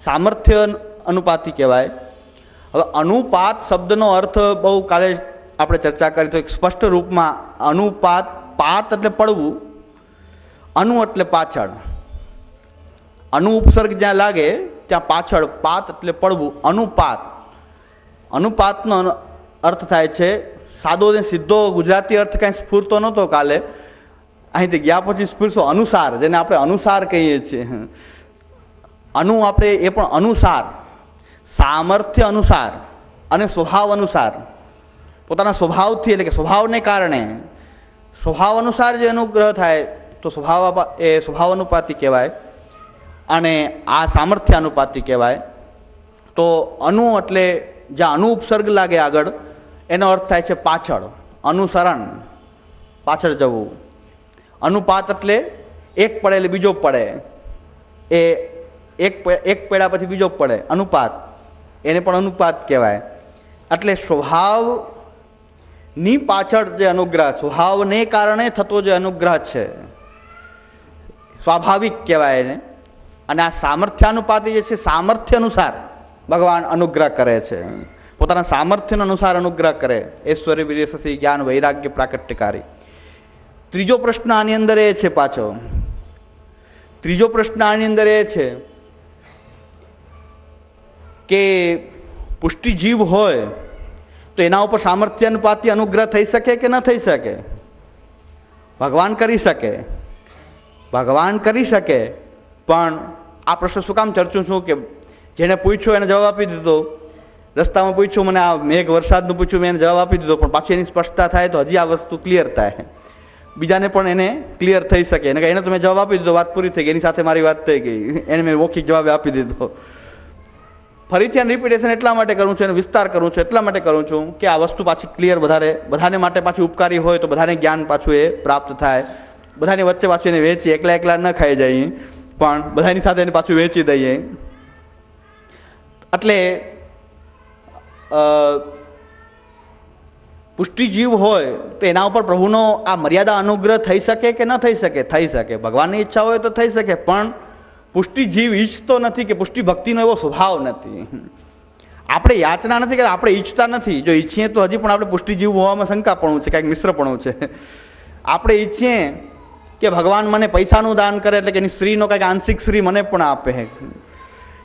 સામર્થ્ય અનુપાતિ કહેવાય. હવે અનુપાત શબ્દનો અર્થ બહુ કાલે આપણે ચર્ચા કરી તો એક સ્પષ્ટ રૂપમાં અનુપાત, પાત એટલે પડવું, અનુ એટલે પાછળ, અનુ ઉપસર્ગ જ્યાં લાગે ત્યાં પાછળ, પાત એટલે પડવું, અનુપાત. અનુપાતનો અર્થ થાય છે, સાદો ને સીધો ગુજરાતી અર્થ કાંઈ સ્ફૂરતો નહોતો કાલે, અહીંથી ગયા પછી સ્ફૂરતો અનુસાર, જેને આપણે અનુસાર કહીએ છીએ. અનુ આપણે એ પણ અનુસાર, સામર્થ્ય અનુસાર અને સ્વભાવ અનુસાર, પોતાના સ્વભાવથી એટલે કે સ્વભાવને કારણે સ્વભાવ અનુસાર જે અનુગ્રહ થાય તો સ્વભાવ અનુપાતિ કહેવાય, અને આ સામર્થ્ય અનુપાતિ કહેવાય. તો અનુ એટલે જ્યાં અનુ ઉપસર્ગ લાગે આગળ એનો અર્થ થાય છે પાછળ, અનુસરણ, પાછળ જવું. અનુપાત એટલે એક પડે એટલે બીજો પડે, એ એક પડ્યા પછી બીજો પડે, અનુપાત, એને પણ અનુપાત કહેવાય. એટલે સ્વભાવની પાછળ જે અનુગ્રહ, સ્વભાવને કારણે થતો જે અનુગ્રહ છે સ્વાભાવિક કહેવાય એને. અને આ સામર્થ્યાનુપાતી જે છે, સામર્થ્ય અનુસાર ભગવાન અનુગ્રહ કરે છે, પોતાના સામર્થ્ય અનુસાર અનુગ્રહ કરે. ઐશ્વર્ય વીર્ય શક્તિ જ્ઞાન વૈરાગ્ય પ્રાકટ્યકારી. ત્રીજો પ્રશ્ન આની અંદર એ છે, પાછો ત્રીજો પ્રશ્ન આની અંદર એ છે કે પુષ્ટિ જીવ હોય તો એના ઉપર સામર્થ્યાનુપાતી અનુગ્રહ થઈ શકે કે ન થઈ શકે? ભગવાન કરી શકે, ભગવાન કરી શકે. પણ આ પ્રશ્ન શું કામ ચર્ચું છું કે જેણે પૂછ્યો એને જવાબ આપી દીધો, રસ્તામાં પૂછ્યું મને આ મેઘ વરસાદનું પૂછ્યું, મેં એને જવાબ આપી દીધો, પણ પાછી એની સ્પષ્ટતા થાય તો હજી આ વસ્તુ ક્લિયર થાય, બીજાને પણ એને ક્લિયર થઈ શકે. એને એને તો મેં જવાબ આપી દીધો, વાત પૂરી થઈ ગઈ, એની સાથે મારી વાત થઈ ગઈ, એને મેં મૌખિક જવાબ આપી દીધો. ફરીથી આનું રિપીટેશન એટલા માટે કરું છું, એનો વિસ્તાર કરું છું એટલા માટે કરું છું કે આ વસ્તુ પાછી ક્લિયર વધારે બધાને માટે પાછી ઉપકારી હોય, તો બધાને જ્ઞાન પાછું એ પ્રાપ્ત થાય. બધાની વચ્ચે પાછું એને વેચી, એકલા એકલા ન ખાઈ જઈએ, પણ બધાની સાથે એને પાછું વેચી દઈએ. એટલે પુષ્ટિ જીવ હોય તો એના ઉપર પ્રભુનો આ મર્યાદા અનુગ્રહ થઈ શકે કે ન થઈ શકે? થઈ શકે. ભગવાનની ઈચ્છા હોય તો થઈ શકે, પણ પુષ્ટિ જીવ ઈચ્છતો નથી કે પુષ્ટિ ભક્તિનો એવો સ્વભાવ નથી. આપણે યાચના નથી કે આપણે ઈચ્છતા નથી. જો ઈચ્છીએ તો હજી પણ આપણે પુષ્ટિ જીવ હોવામાં શંકાપણું છે, કાંઈક મિશ્રપણું છે. આપણે ઈચ્છીએ કે ભગવાન મને પૈસાનું દાન કરે એટલે કે એની સ્ત્રીનો કાંઈક આંશિક શ્રી મને પણ આપે,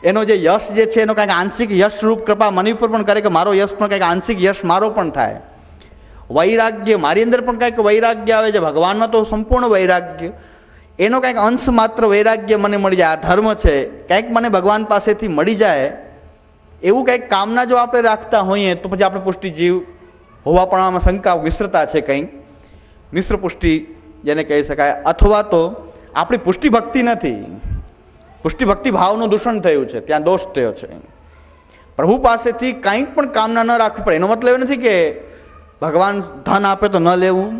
એનો જે યશ જે છે એનો કાંઈક આંશિક યશરૂપ કૃપા મની પર પણ કરે કે મારો યશ પણ કાંઈક આંશિક યશ મારો પણ થાય. વૈરાગ્ય, મારી અંદર પણ કાંઈક વૈરાગ્ય આવે છે, ભગવાનમાં તો સંપૂર્ણ વૈરાગ્ય, એનો કાંઈક અંશ માત્ર વૈરાગ્ય મને મળી જાય, આ ધર્મ છે, કાંઈક મને ભગવાન પાસેથી મળી જાય, એવું કાંઈક કામના જો આપણે રાખતા હોઈએ તો પછી આપણે પુષ્ટિ જીવ હોવા પણ આમાં શંકા, મિશ્રતા છે, કંઈક મિશ્ર પુષ્ટિ જેને કહી શકાય. અથવા તો આપણી પુષ્ટિ ભક્તિ નથી, પુષ્ટિ ભક્તિ ભાવનું દૂષણ થયું છે, ત્યાં દોષ થયો છે. પ્રભુ પાસેથી કંઈક પણ કામના ન રાખવી પડે. એનો મતલબ એ નથી કે ભગવાન ધન આપે તો ન લેવું.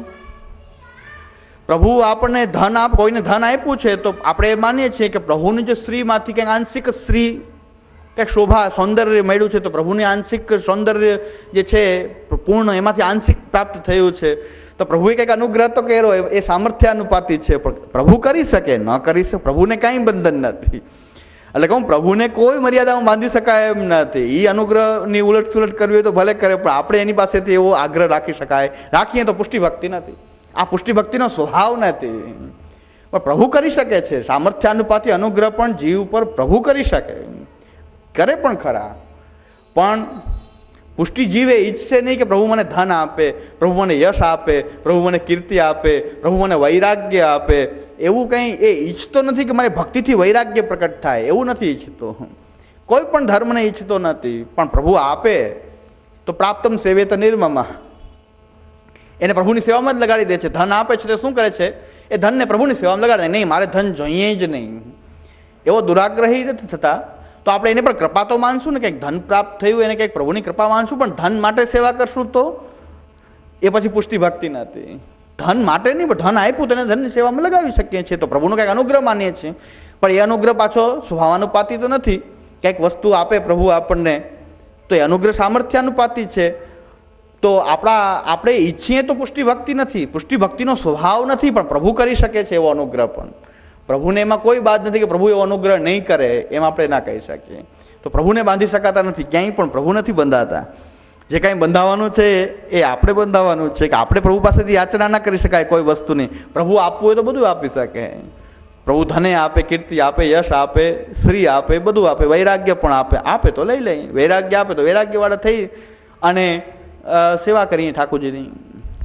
પ્રભુ આપણને ધન કોઈને ધન આપ્યું છે તો આપણે એ માનીએ છીએ કે પ્રભુની જે સ્ત્રીમાંથી કંઈક આંશિક સ્ત્રી કંઈક શોભા સૌંદર્ય મળ્યું છે, તો પ્રભુની આંશિક સૌંદર્ય જે છે પૂર્ણ એમાંથી આંશિક પ્રાપ્ત થયું છે, તો પ્રભુએ કંઈક અનુગ્રહ તો કર્યો, એ સામર્થ્યાનુપાતી છે. પણ પ્રભુ કરી શકે, ન કરી શકે, પ્રભુને કાંઈ બંધન નથી. એટલે કહું, પ્રભુને કોઈ મર્યાદામાં બાંધી શકાય એમ નથી. એ અનુગ્રહની ઉલટ સુલટ કરવી હોય તો ભલે કરે, પણ આપણે એની પાસેથી એવો આગ્રહ રાખી શકાય, રાખીએ તો પુષ્ટિ ભક્તિ નથી. આ પુષ્ટિ ભક્તિનો સ્વભાવ નથી. પણ પ્રભુ કરી શકે છે. સામર્થ્યાનુપાતી અનુગ્રહ પણ જીવ પર પ્રભુ કરી શકે, કરે પણ ખરા. પણ પુષ્ટિ જીવે ઈચ્છશે નહીં કે પ્રભુ મને ધન આપે, પ્રભુ મને યશ આપે, પ્રભુ મને કીર્તિ આપે, પ્રભુ મને વૈરાગ્ય આપે. એવું કંઈ એ ઈચ્છતો નથી કે મારી ભક્તિથી વૈરાગ્ય પ્રકટ થાય, એવું નથી ઈચ્છતો. કોઈ પણ ધર્મને ઈચ્છતો નથી. પણ પ્રભુ આપે તો પ્રાપ્તમ સેવેત નિર્મમઃ, એને પ્રભુની સેવામાં જ લગાડી દે છે. ધન આપે છે તો શું કરે છે? એ ધનને પ્રભુની સેવામાં લગાડી દે. નહીં, મારે ધન જોઈએ જ નહીં, એવો દુરાગ્રહી નથી થતા. તો આપણે એને પણ કૃપા તો માનશું ને, કંઈક ધન પ્રાપ્ત થયું એને કંઈક પ્રભુની કૃપા માનશું. પણ ધન માટે સેવા કરશું તો એ પછી પુષ્ટિ ભક્તિ નથી. ધન માટે નહીં, પણ ધન આપ્યું તેને ધનની સેવામાં લગાવી શકીએ છીએ, તો પ્રભુનો કંઈક અનુગ્રહ માનીએ છીએ. પણ એ અનુગ્રહ પાછો સ્વભાવાનુપાતી તો નથી. કંઈક વસ્તુ આપે પ્રભુ આપણને તો એ અનુગ્રહ સામર્થ્યાનુપાતી છે. તો આપણે ઈચ્છીએ તો પુષ્ટિ ભક્તિ નથી, પુષ્ટિ ભક્તિનો સ્વભાવ નથી, પણ પ્રભુ કરી શકે છે એવો અનુગ્રહ પણ. પ્રભુને એમાં કોઈ બાદ નથી કે પ્રભુ એવો અનુગ્રહ નહીં કરે, એમ આપણે ના કહી શકીએ. તો પ્રભુને બાંધી શકાતા નથી, ક્યાંય પણ પ્રભુ નથી બંધાતા. જે કાંઈ બંધાવાનું છે એ આપણે બંધાવવાનું છે, કે આપણે પ્રભુ પાસેથી યાચના ના કરી શકાય કોઈ વસ્તુની. પ્રભુ આપવું હોય તો બધું આપી શકે. પ્રભુ ધને આપે, કીર્તિ આપે, યશ આપે, શ્રી આપે, બધું આપે, વૈરાગ્ય પણ આપે તો લઈ લઈએ. વૈરાગ્ય આપે તો વૈરાગ્યવાળા થઈ અને સેવા કરીએ ઠાકોરજીની.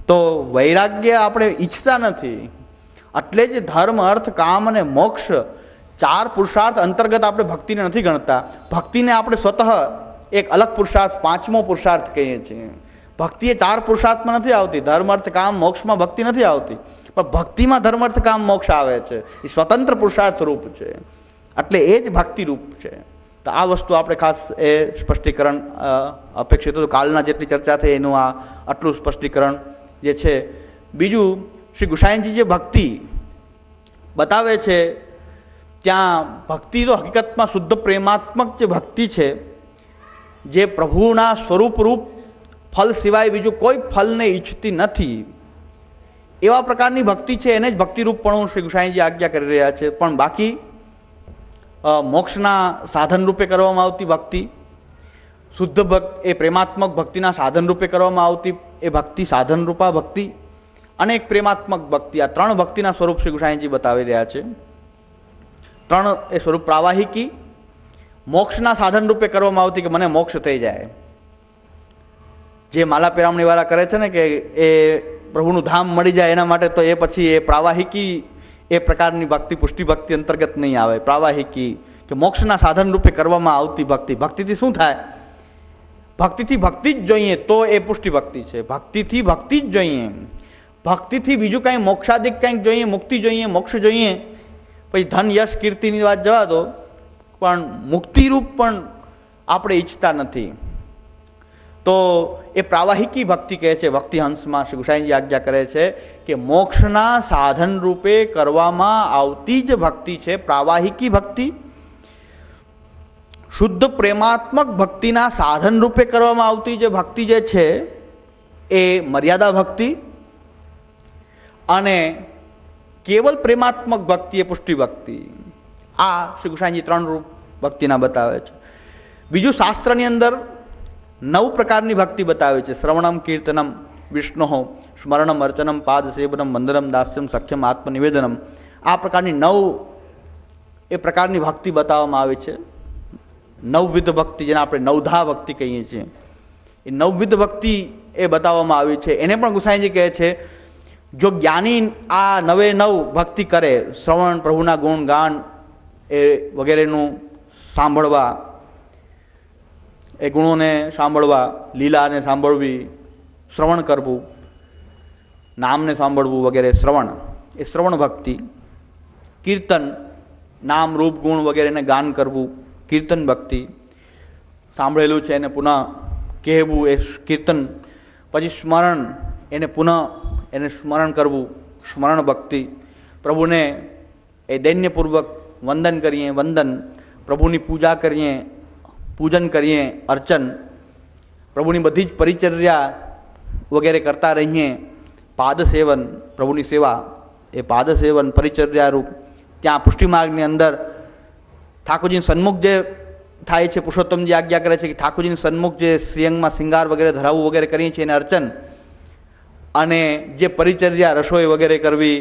તો વૈરાગ્ય આપણે ઈચ્છતા નથી. એટલે જ ધર્મ, અર્થ, કામ અને મોક્ષ 4 પુરુષાર્થ અંતર્ગત આપણે ભક્તિને નથી ગણતા. ભક્તિને આપણે સ્વતઃ એક અલગ પુરુષાર્થ, 5મો પુરુષાર્થ કહીએ છીએ. ભક્તિ એ 4 પુરુષાર્થમાં નથી આવતી. ધર્મ, અર્થ, કામ, મોક્ષમાં ભક્તિ નથી આવતી, પણ ભક્તિમાં ધર્મ, અર્થ, કામ, મોક્ષ આવે છે. એ સ્વતંત્ર પુરુષાર્થ રૂપ છે, એટલે એ જ ભક્તિ રૂપ છે. તો આ વસ્તુ આપણે ખાસ એ સ્પષ્ટીકરણ અપેક્ષિત હતું. કાલના જેટલી ચર્ચા થઈ એનું આટલું સ્પષ્ટીકરણ જે છે. બીજું, શ્રી ગુસાઈજી જે ભક્તિ બતાવે છે, ત્યાં ભક્તિ તો હકીકતમાં શુદ્ધ પ્રેમાત્મક જે ભક્તિ છે, જે પ્રભુના સ્વરૂપરૂપ ફલ સિવાય બીજું કોઈ ફલને ઈચ્છતી નથી, એવા પ્રકારની ભક્તિ છે. એને જ ભક્તિરૂપપણું શ્રી ગુસાઈજી આજ્ઞા કરી રહ્યા છે. પણ બાકી મોક્ષના સાધન રૂપે કરવામાં આવતી ભક્તિ, શુદ્ધ ભક્તિ એ પ્રેમાત્મક ભક્તિના સાધન રૂપે કરવામાં આવતી એ ભક્તિ, સાધન રૂપા ભક્તિ અને એક પ્રેમાત્મક ભક્તિ, આ 3 ભક્તિના સ્વરૂપ શ્રી ગુસાઈજી બતાવી રહ્યા છે. 3 એ સ્વરૂપ પ્રાવાહિકી, મોક્ષના સાધન રૂપે કરવામાં આવતી કે મને મોક્ષ થઈ જાય. જે માલા પેરામણી વાળા કરે છે ને કે એ પ્રભુનું ધામ મળી જાય એના માટે, તો એ પછી એ પ્રાવાહિકી એ પ્રકારની ભક્તિ પુષ્ટિ ભક્તિ અંતર્ગત નહીં આવે. પ્રાવાહિકી કે મોક્ષના સાધન રૂપે કરવામાં આવતી ભક્તિ. ભક્તિથી શું થાય? ભક્તિથી ભક્તિ જ જોઈએ તો એ પુષ્ટિ ભક્તિ છે. ભક્તિથી ભક્તિ જ જોઈએ. ભક્તિથી બીજું કાંઈ મોક્ષાદિક કંઈક જોઈએ, મુક્તિ જોઈએ, મોક્ષ જોઈએ, પછી ધન, યશ, કીર્તિની વાત જવા દો, પણ મુક્તિરૂપ પણ આપણે ઈચ્છતા નથી. તો એ પ્રાવાહિકી ભક્તિ કહે છે. ભક્તિ હંસમાં શ્રી ગુસાઈજી આજ્ઞા કરે છે કે મોક્ષના સાધન રૂપે કરવામાં આવતી જ ભક્તિ છે પ્રાવાહિકી ભક્તિ. શુદ્ધ પ્રેમાત્મક ભક્તિના સાધન રૂપે કરવામાં આવતી જે ભક્તિ જે છે એ મર્યાદા ભક્તિ, અને કેવલ પ્રેમાત્મક ભક્તિ એ પુષ્ટિ ભક્તિ. આ શ્રી ગુસાઈજી 3 રૂપ ભક્તિના બતાવે છે. બીજું, શાસ્ત્રની અંદર 9 પ્રકારની ભક્તિ બતાવે છે. શ્રવણમ, કીર્તનમ, વિષ્ણુ, સ્મરણમ, અર્ચનમ, પાદ સેવનમ, વંદનમ, દાસ્યમ, સખ્યમ, આત્મનિવેદનમ. આ પ્રકારની 9 એ પ્રકારની ભક્તિ બતાવવામાં આવી છે. 9વિધ ભક્તિ, જેને આપણે 9ધા ભક્તિ કહીએ છીએ, એ 9વિધ ભક્તિ એ બતાવવામાં આવી છે. એને પણ ગુસાઈજી કહે છે જો જ્ઞાની આ 9 ભક્તિ કરે, શ્રવણ, પ્રભુના ગુણ ગાન એ વગેરેનું સાંભળવા, એ ગુણોને સાંભળવા, લીલાને સાંભળવી, શ્રવણ કરવું, નામને સાંભળવું વગેરે, શ્રવણ એ શ્રવણ ભક્તિ. કીર્તન, નામ, રૂપ, ગુણ વગેરેને ગાન કરવું, કીર્તન ભક્તિ. સાંભળેલું છે એને પુનઃ કહેવું, એ કીર્તન. પછી સ્મરણ, એને સ્મરણ કરવું, સ્મરણ ભક્તિ. પ્રભુને એ દૈન્યપૂર્વક વંદન કરીએ, વંદન. પ્રભુની પૂજા કરીએ, પૂજન કરીએ, અર્ચન. પ્રભુની બધી જ પરિચર્યા વગેરે કરતા રહીએ. પાદ સેવન, પ્રભુની સેવા, એ પાદ સેવન પરિચર્યા રૂપ. ત્યાં પુષ્ટિ માર્ગની અંદર ઠાકોરજીની સન્મુખ જે થાય છે, પુરુષોત્તમજી આજ્ઞા કરે છે કે ઠાકોરજીની સન્મુખ જે શ્રીઅંગમાં શિંગાર વગેરે ધરાવવું વગેરે કરીએ છીએ એને અર્ચન, અને જે પરિચર્યા, રસોઈ વગેરે કરવી,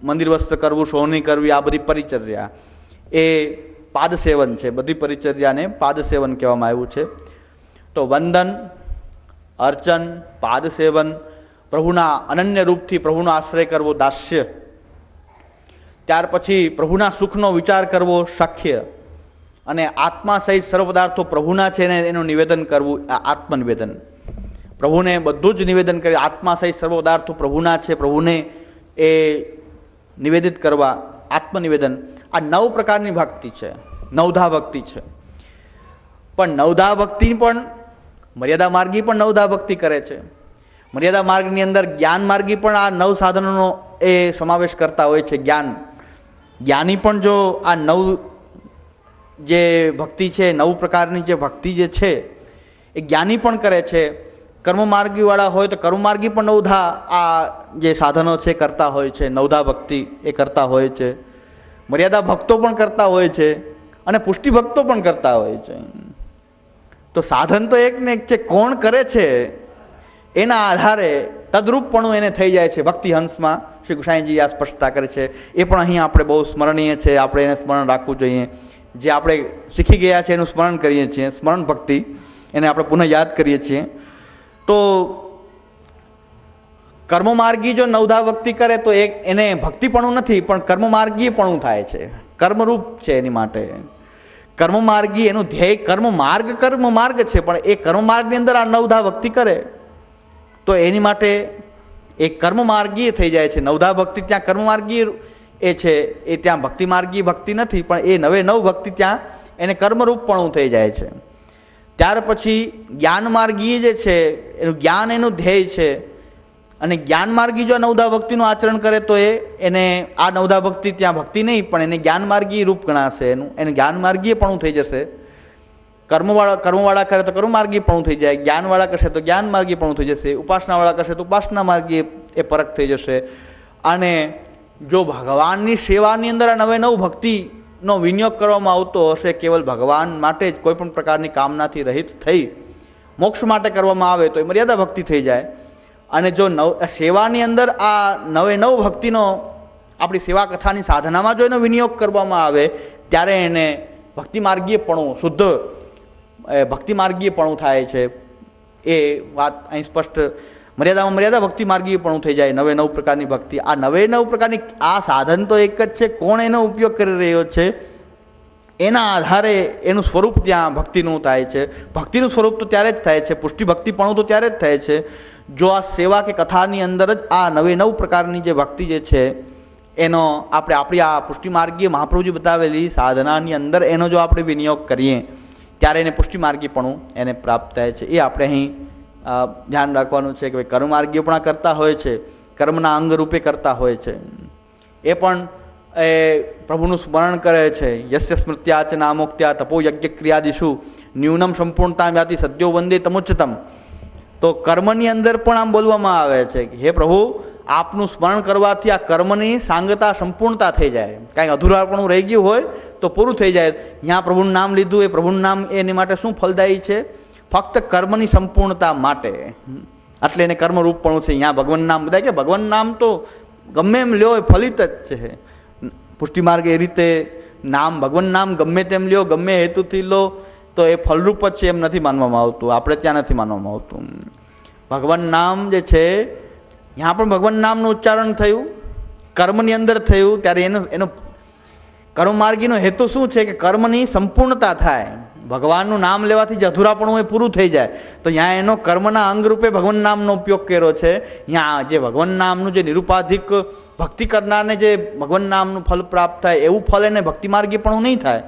મંદિર વસ્ત્ર કરવું, સોહની કરવી, આ બધી પરિચર્યા એ પાદ સેવન છે. બધી પરિચર્યાને પાદ સેવન કહેવામાં આવ્યું છે. તો વંદન, અર્ચન, પાદ સેવન, પ્રભુના અનન્ય રૂપથી પ્રભુનો આશ્રય કરવો, દાસ્ય. ત્યાર પછી પ્રભુના સુખનો વિચાર કરવો, સખ્ય. અને આત્મા સહિત સર્વ પદાર્થો પ્રભુના છે ને એનું નિવેદન કરવું, આત્મનિવેદન. પ્રભુને બધું જ નિવેદન કરી, આત્મા સહિત સર્વ પદાર્થો પ્રભુના છે, પ્રભુને એ નિવેદિત કરવા, આત્મનિવેદન. આ 9 પ્રકારની ભક્તિ છે, 9ધા ભક્તિ છે. પણ 9ધા ભક્તિ પણ મર્યાદા માર્ગી પણ 9ધા ભક્તિ કરે છે. મર્યાદા માર્ગની અંદર જ્ઞાન માર્ગી પણ આ 9 સાધનોનો એ સમાવેશ કરતા હોય છે. જ્ઞાની પણ જો આ 9 જે ભક્તિ છે, 9 પ્રકારની જે ભક્તિ જે છે એ જ્ઞાની પણ કરે છે. કર્મમાર્ગીવાળા હોય તો કર્મમાર્ગી પણ નવધા આ જે સાધનો છે કરતા હોય છે, નવધા ભક્તિ એ કરતા હોય છે, મર્યાદા ભક્તો પણ કરતા હોય છે અને પુષ્ટિ ભક્તો પણ કરતા હોય છે. તો સાધન તો એક ને એક છે, કોણ કરે છે એના આધારે તદરૂપપણું એને થઈ જાય છે. ભક્તિ હંસમાં શ્રી ગુસાઈજી આ સ્પષ્ટતા કરે છે. એ પણ અહીં આપણે બહુ સ્મરણીય છે, આપણે એને સ્મરણ રાખવું જોઈએ. જે આપણે શીખી ગયા છે એનું સ્મરણ કરીએ છીએ, સ્મરણ ભક્તિ એને આપણે પુનઃ યાદ કરીએ છીએ. તો કર્મમાર્ગી જો નવધા ભક્તિ કરે તો એને ભક્તિપણું નથી પણ કર્મમાર્ગીપણું થાય છે, કર્મરૂપ છે. એની માટે કર્મમાર્ગી એનું ધ્યેય કર્મમાર્ગ છે, પણ એ કર્મમાર્ગની અંદર આ નવધા ભક્તિ કરે તો એની માટે એ કર્મમાર્ગી થઈ જાય છે. નવધા ભક્તિ ત્યાં કર્મમાર્ગી એ છે, એ ત્યાં ભક્તિમાર્ગી ભક્તિ નથી, પણ એ નવે નવ ભક્તિ ત્યાં એને કર્મરૂપપણું થઈ જાય છે. ત્યાર પછી જ્ઞાનમાર્ગી જે છે એનું જ્ઞાન એનું ધ્યેય છે, અને જ્ઞાનમાર્ગી જો નવધા ભક્તિનું આચરણ કરે તો એને આ નવધા ભક્તિ ત્યાં ભક્તિ નહીં પણ એને જ્ઞાનમાર્ગી રૂપ ગણાશે, એને જ્ઞાનમાર્ગીયપણું થઈ જશે. કર્મવાળા કરે તો કર્મમાર્ગીપણું થઈ જાય, જ્ઞાનવાળા કરશે તો જ્ઞાનમાર્ગીપણું થઈ જશે, ઉપાસનાવાળા કરશે તો ઉપાસના માર્ગી એ પરખ થઈ જશે. અને જો ભગવાનની સેવાની અંદર આ નવે નવ ભક્તિનો વિનિયોગ કરવામાં આવતો હશે, કેવલ ભગવાન માટે જ કોઈ પણ પ્રકારની કામનાથી રહિત થઈ મોક્ષ માટે કરવામાં આવે તો એ મર્યાદા ભક્તિ થઈ જાય. અને જો સેવાની અંદર આ નવે નવ ભક્તિનો આપણી સેવા કથાની સાધનામાં જો એનો વિનિયોગ કરવામાં આવે ત્યારે એને ભક્તિમાર્ગીયપણું, શુદ્ધ ભક્તિમાર્ગીયપણું થાય છે. એ વાત અહીં સ્પષ્ટ મર્યાદામાં મર્યાદા ભક્તિમાર્ગીયપણું થઈ જાય. નવે નવ પ્રકારની ભક્તિ, આ નવે નવ પ્રકારની આ સાધન તો એક જ છે, કોણ એનો ઉપયોગ કરી રહ્યો છે એના આધારે એનું સ્વરૂપ ત્યાં ભક્તિનું થાય છે. ભક્તિનું સ્વરૂપ તો ત્યારે જ થાય છે, પુષ્ટિ ભક્તિપણું તો ત્યારે જ થાય છે જો આ સેવા કે કથાની અંદર જ આ નવે નવ પ્રકારની જે ભક્તિ જે છે એનો આપણે આપણી આ પુષ્ટિમાર્ગીય મહાપ્રભુજી બતાવેલી સાધનાની અંદર એનો જો આપણે વિનિયોગ કરીએ ત્યારે એને પુષ્ટિમાર્ગીપણું એને પ્રાપ્ત થાય છે. એ આપણે અહીં ધ્યાન રાખવાનું છે કે ભાઈ કર્મમાર્ગીઓ કરતા હોય છે, કર્મના અંગ રૂપે કરતા હોય છે, એ પણ એ પ્રભુનું સ્મરણ કરે છે. યસ્ય સ્મૃત્યા ચ નામોક્ત્યા તપો યજ્ઞ ક્રિયાદિષુ ન્યૂનમ સંપૂર્ણતા યાતિ સદ્યો વંદે તમુચ્ચતમ. તો કર્મની અંદર પણ આમ બોલવામાં આવે છે કે હે પ્રભુ, આપનું સ્મરણ કરવાથી આ કર્મની સાંગતા સંપૂર્ણતા થઈ જાય. કાંઈક અધૂરાપણું રહી ગયું હોય તો પૂરું થઈ જાય. ત્યાં પ્રભુનું નામ લીધું, એ પ્રભુનું નામ એની માટે શું ફલદાયી છે? ફક્ત કર્મની સંપૂર્ણતા માટે, એટલે એને કર્મરૂપપણું છે. અહીંયા ભગવાન નામ બધા કે ભગવાન નામ તો ગમે એમ લ્યો એ ફલિત જ છે. પુષ્ટિમાર્ગ એ રીતે નામ, ભગવાન નામ ગમે તેમ લ્યો, ગમે હેતુથી લો તો એ ફલરૂપ જ છે એમ નથી માનવામાં આવતું. આપણે ત્યાં નથી માનવામાં આવતું. ભગવાન નામ જે છે यहाँ પણ ભગવાન નામનું ઉચ્ચારણ થયું, કર્મની અંદર થયું, ત્યારે એનો કર્મમાર્ગીનો હેતુ શું છે કે કર્મની સંપૂર્ણતા થાય. ભગવાનનું નામ લેવાથી જ અધૂરાપણું એ પૂરું થઈ જાય. તો ત્યાં એનો કર્મના અંગરૂપે ભગવાન નામનો ઉપયોગ કર્યો છે. ત્યાં જે ભગવાન નામનું જે નિરુપાધિક ભક્તિ કરનારને જે ભગવાન નામનું ફલ પ્રાપ્ત થાય એવું ફલ એને ભક્તિમાર્ગીપણું નહીં થાય,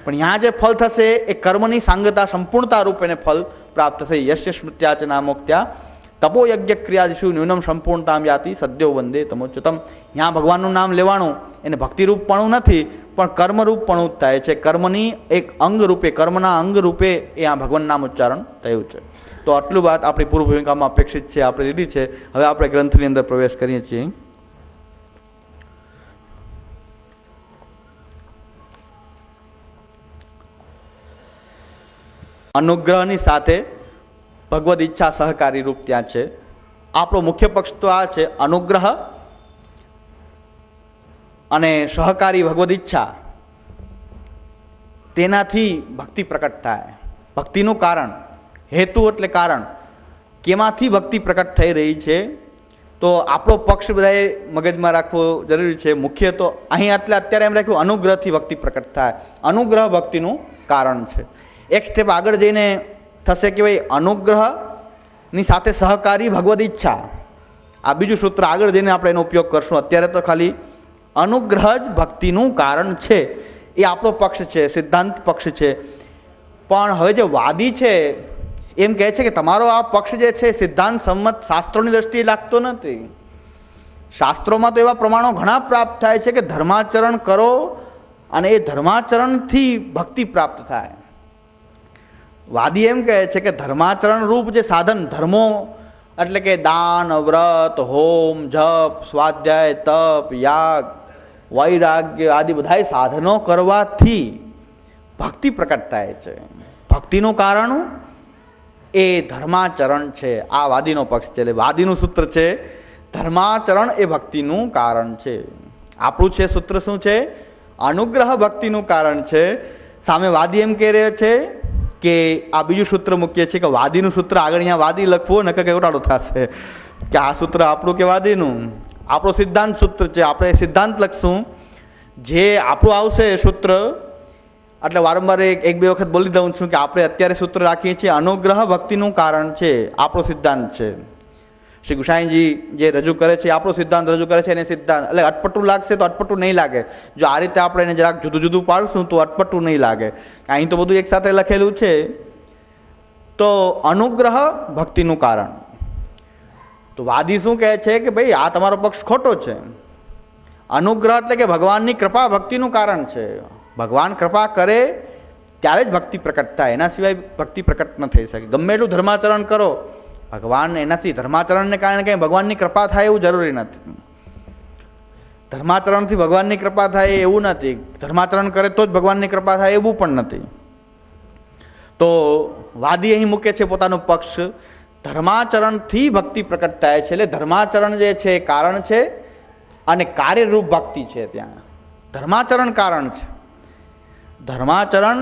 પણ ત્યાં જે ફલ થશે એ કર્મની સાંગતા સંપૂર્ણતા રૂપે એને ફલ પ્રાપ્ત થશે. યસ્ય સ્મૃત્યા ચ નામોક્ત્યા તપો યજ્ઞ ક્રિયાદિષુ ન્યૂનમ સંપૂર્ણતામ યાતિ સદ્યો વંદે તમોચ્યુતમ. ત્યાં ભગવાનનું નામ લેવાનું એને ભક્તિરૂપપણું નથી પણ કર્મરૂપપણું જ થાય છે. કર્મની એક અંગ રૂપે, કર્મના અંગ રૂપે એ આ ભગવાન નામ ઉચ્ચારણ થયું છે. તો આટલું વાત આપણી પૂર્વ ભૂમિકામાં અપેક્ષિત છે, આપણે લીધી છે. હવે આપણે ગ્રંથની અંદર પ્રવેશ કરીએ છીએ. અનુગ્રહની સાથે ભગવદ ઈચ્છા સહકારી રૂપ ત્યાં છે. આપણો મુખ્ય પક્ષ તો આ છે, અનુગ્રહ અને સહકારી ભગવદ ઈચ્છા, તેનાથી ભક્તિ પ્રકટ થાય. ભક્તિનું કારણ, હેતુ એટલે કારણ, કેમાંથી ભક્તિ પ્રકટ થઈ રહી છે. તો આપણો પક્ષ બધાએ મગજમાં રાખવો જરૂરી છે. મુખ્ય તો અહીં અત્યારે એમ રાખ્યું અનુગ્રહથી ભક્તિ પ્રકટ થાય. અનુગ્રહ ભક્તિનું કારણ છે. એક સ્ટેપ આગળ જઈને થશે કે ભાઈ અનુગ્રહની સાથે સહકારી ભગવદ ઈચ્છા. આ બીજું સૂત્ર આગળ જઈને આપણે એનો ઉપયોગ કરશું. અત્યારે તો ખાલી અનુગ્રહ જ ભક્તિનું કારણ છે, એ આપણો પક્ષ છે, સિદ્ધાંત પક્ષ છે. પણ હવે જે વાદી છે એમ કહે છે કે તમારો આ પક્ષ જે છે સિદ્ધાંત સંમત શાસ્ત્રોની દ્રષ્ટિએ લાગતો નથી. શાસ્ત્રોમાં તો એવા પ્રમાણો ઘણા પ્રાપ્ત થાય છે કે ધર્માચરણ કરો અને એ ધર્માચરણથી ભક્તિ પ્રાપ્ત થાય. વાદી એમ કહે છે કે ધર્માચરણ રૂપ જે સાધન ધર્મો એટલે કે દાન, વ્રત, હોમ, જપ, સ્વાધ્યાય, તપ, યાગ, વૈરાગ્ય આદિ બધા સાધનો કરવાથી ભક્તિ પ્રકટ થાય છે. ભક્તિનું કારણ એ ધર્માચરણ છે. આ વાદીનો પક્ષ છે. એટલે વાદીનું સૂત્ર છે ધર્માચરણ એ ભક્તિનું કારણ છે. આપણું છે સૂત્ર શું છે? અનુગ્રહ ભક્તિનું કારણ છે. સામે વાદી એમ કહી રહ્યો છે કે આ બીજું સૂત્ર મૂકીએ છીએ કે વાદીનું સૂત્ર આગળ અહીંયા વાદી લખવું નકર કેવડાડો થશે કે આ સૂત્ર આપણું કે વાદીનું. આપણો સિદ્ધાંત સૂત્ર છે. આપણે સિદ્ધાંત લખશું જે આપણું આવશે સૂત્ર. એટલે વારંવાર એક બે વખત બોલી દઉં છું કે આપણે અત્યારે સૂત્ર રાખીએ છીએ અનુગ્રહ ભક્તિનું કારણ છે. આપણો સિદ્ધાંત છે. શ્રી ગુસાઈજી જે રજૂ કરે છે આપણો સિદ્ધાંત રજૂ કરે છે એને સિદ્ધાંત એટલે અટપટું લાગશે તો અટપટું નહીં લાગે. જો આ રીતે આપણે એને જરાક જુદું જુદું પાડશું તો અટપટું નહીં લાગે. અહીં તો બધું એકસાથે લખેલું છે. તો અનુગ્રહ ભક્તિનું કારણ. તો વાદી શું કહે છે કે ભાઈ આ તમારો પક્ષ ખોટો છે. અનુગ્રહ એટલે કે ભગવાનની કૃપા ભક્તિનું કારણ છે. ભગવાન કૃપા કરે ત્યારે જ ભક્તિ પ્રકટ થાય. એના સિવાય ભક્તિ પ્રકટ ન થઈ શકે. ગમે એટલું ધર્માચરણ કરો ભગવાન એનાથી ધર્માચરણને કારણે કંઈ ભગવાનની કૃપા થાય એવું જરૂરી નથી. ધર્માચરણથી ભગવાનની કૃપા થાય એવું નથી. ધર્માચરણ કરે તો જ ભગવાનની કૃપા થાય એવું પણ નથી. તો વાદી અહીં મૂકે છે પોતાનો પક્ષ. ધર્માચરણથી ભક્તિ પ્રકટ થાય છે. એટલે ધર્માચરણ જે છે એ કારણ છે અને કાર્યરૂપ ભક્તિ છે. ત્યાં ધર્માચરણ કારણ છે. ધર્માચરણ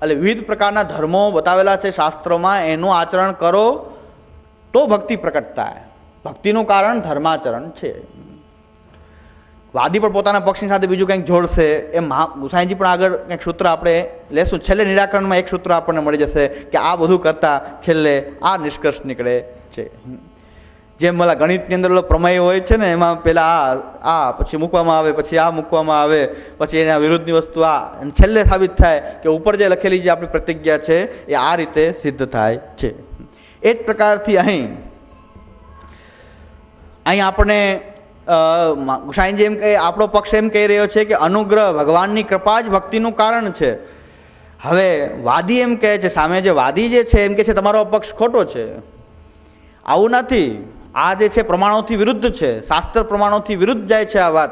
એટલે વિવિધ પ્રકારના ધર્મો બતાવેલા છે શાસ્ત્રોમાં. એનું આચરણ કરો તો ભક્તિ પ્રકટ થાય. ભક્તિનું કારણ ધર્માચરણ છે. વાદી પણ પોતાના પક્ષની સાથે બીજું કંઈક જોડશે. એમ ગુસાઈજી પણ આગળ કંઈક સૂત્ર આપણે લેશું. છેલ્લે નિરાકરણમાં એક સૂત્ર આપણને મળી જશે કે આ બધું કરતા છેલ્લે આ નિષ્કર્ષ નીકળે છે. જેમ પેલા ગણિતની અંદર પ્રમેય હોય છે ને એમાં પેલા આ પછી મૂકવામાં આવે, પછી આ મૂકવામાં આવે, પછી એના વિરુદ્ધની વસ્તુ આ છેલ્લે સાબિત થાય કે ઉપર જે લખેલી જે આપણી પ્રતિજ્ઞા છે એ આ રીતે સિદ્ધ થાય છે. એ જ પ્રકારથી અહીં આપણે ગુસાઈજી એમ કહે આપણો પક્ષ એમ કહી રહ્યો છે કે અનુગ્રહ ભગવાનની કૃપા જ ભક્તિનું કારણ છે. હવે વાદી એમ કહે છે, સામે જે વાદી જે છે એમ કહે છે તમારો પક્ષ ખોટો છે. આવું નથી. આ જે છે પ્રમાણોથી વિરુદ્ધ છે. શાસ્ત્ર પ્રમાણોથી વિરુદ્ધ જાય છે આ વાત.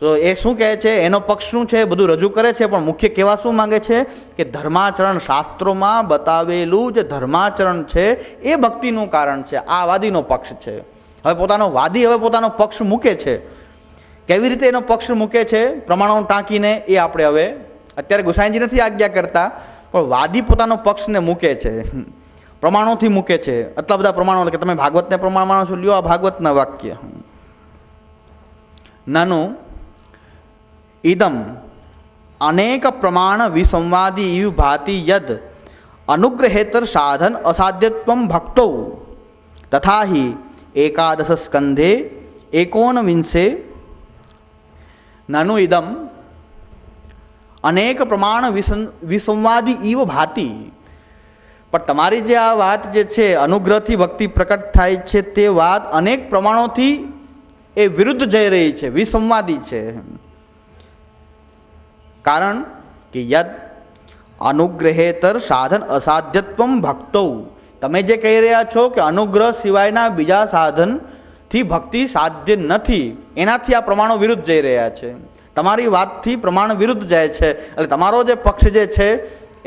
તો એ શું કહે છે? એનો પક્ષ શું છે બધું રજૂ કરે છે. પણ મુખ્ય કહેવા શું માંગે છે કે ધર્માચરણ શાસ્ત્રોમાં બતાવેલું જે ધર્માચરણ છે એ ભક્તિનું કારણ છે. આ વાદીનો પક્ષ છે. હવે પોતાનો પક્ષ મૂકે છે. કેવી રીતે એનો પક્ષ મૂકે છે પ્રમાણો ટાંકીને એ આપણે હવે અત્યારે ગુસાઈજી નથી આજ્ઞા કરતા, પણ વાદી પોતાનો પક્ષને મૂકે છે. પ્રમાણોથી મૂકે છે. આટલા બધા પ્રમાણો કે તમે ભાગવતને પ્રમાણ માનો છો, લ્યો આ ભાગવતના વાક્ય. નાનું ઇદમ અનેક પ્રમાણ વિસંવાદી ઇવ ભાતિ યદ અનુગ્રહેતર સાધન અસાધ્યત્વમ ભક્તો તથા હિ એકાદશ સ્કંધે એકોનવિંશે નાનું ઇદમ અનેક પ્રમાણ વિસંવાદી ઇવ ભાતિ. પણ તમારી જે આ વાત જે છે અનુગ્રહથી ભક્તિ પ્રકટ થાય છે તે વાત અનેક પ્રમાણોથી એ વિરુદ્ધ જઈ રહી છે, વિસંવાદી છે. કારણ કે યદ અનુગ્રહેતર સાધન અસાધ્યત્વમ ભક્તો. તમે જે કહી રહ્યા છો કે અનુગ્રહ સિવાયના બીજા સાધનથી ભક્તિ સાધ્ય નથી, એનાથી આ પ્રમાણો વિરુદ્ધ જઈ રહ્યા છે. તમારી વાતથી પ્રમાણ વિરુદ્ધ જાય છે. એટલે તમારો જે પક્ષ જે છે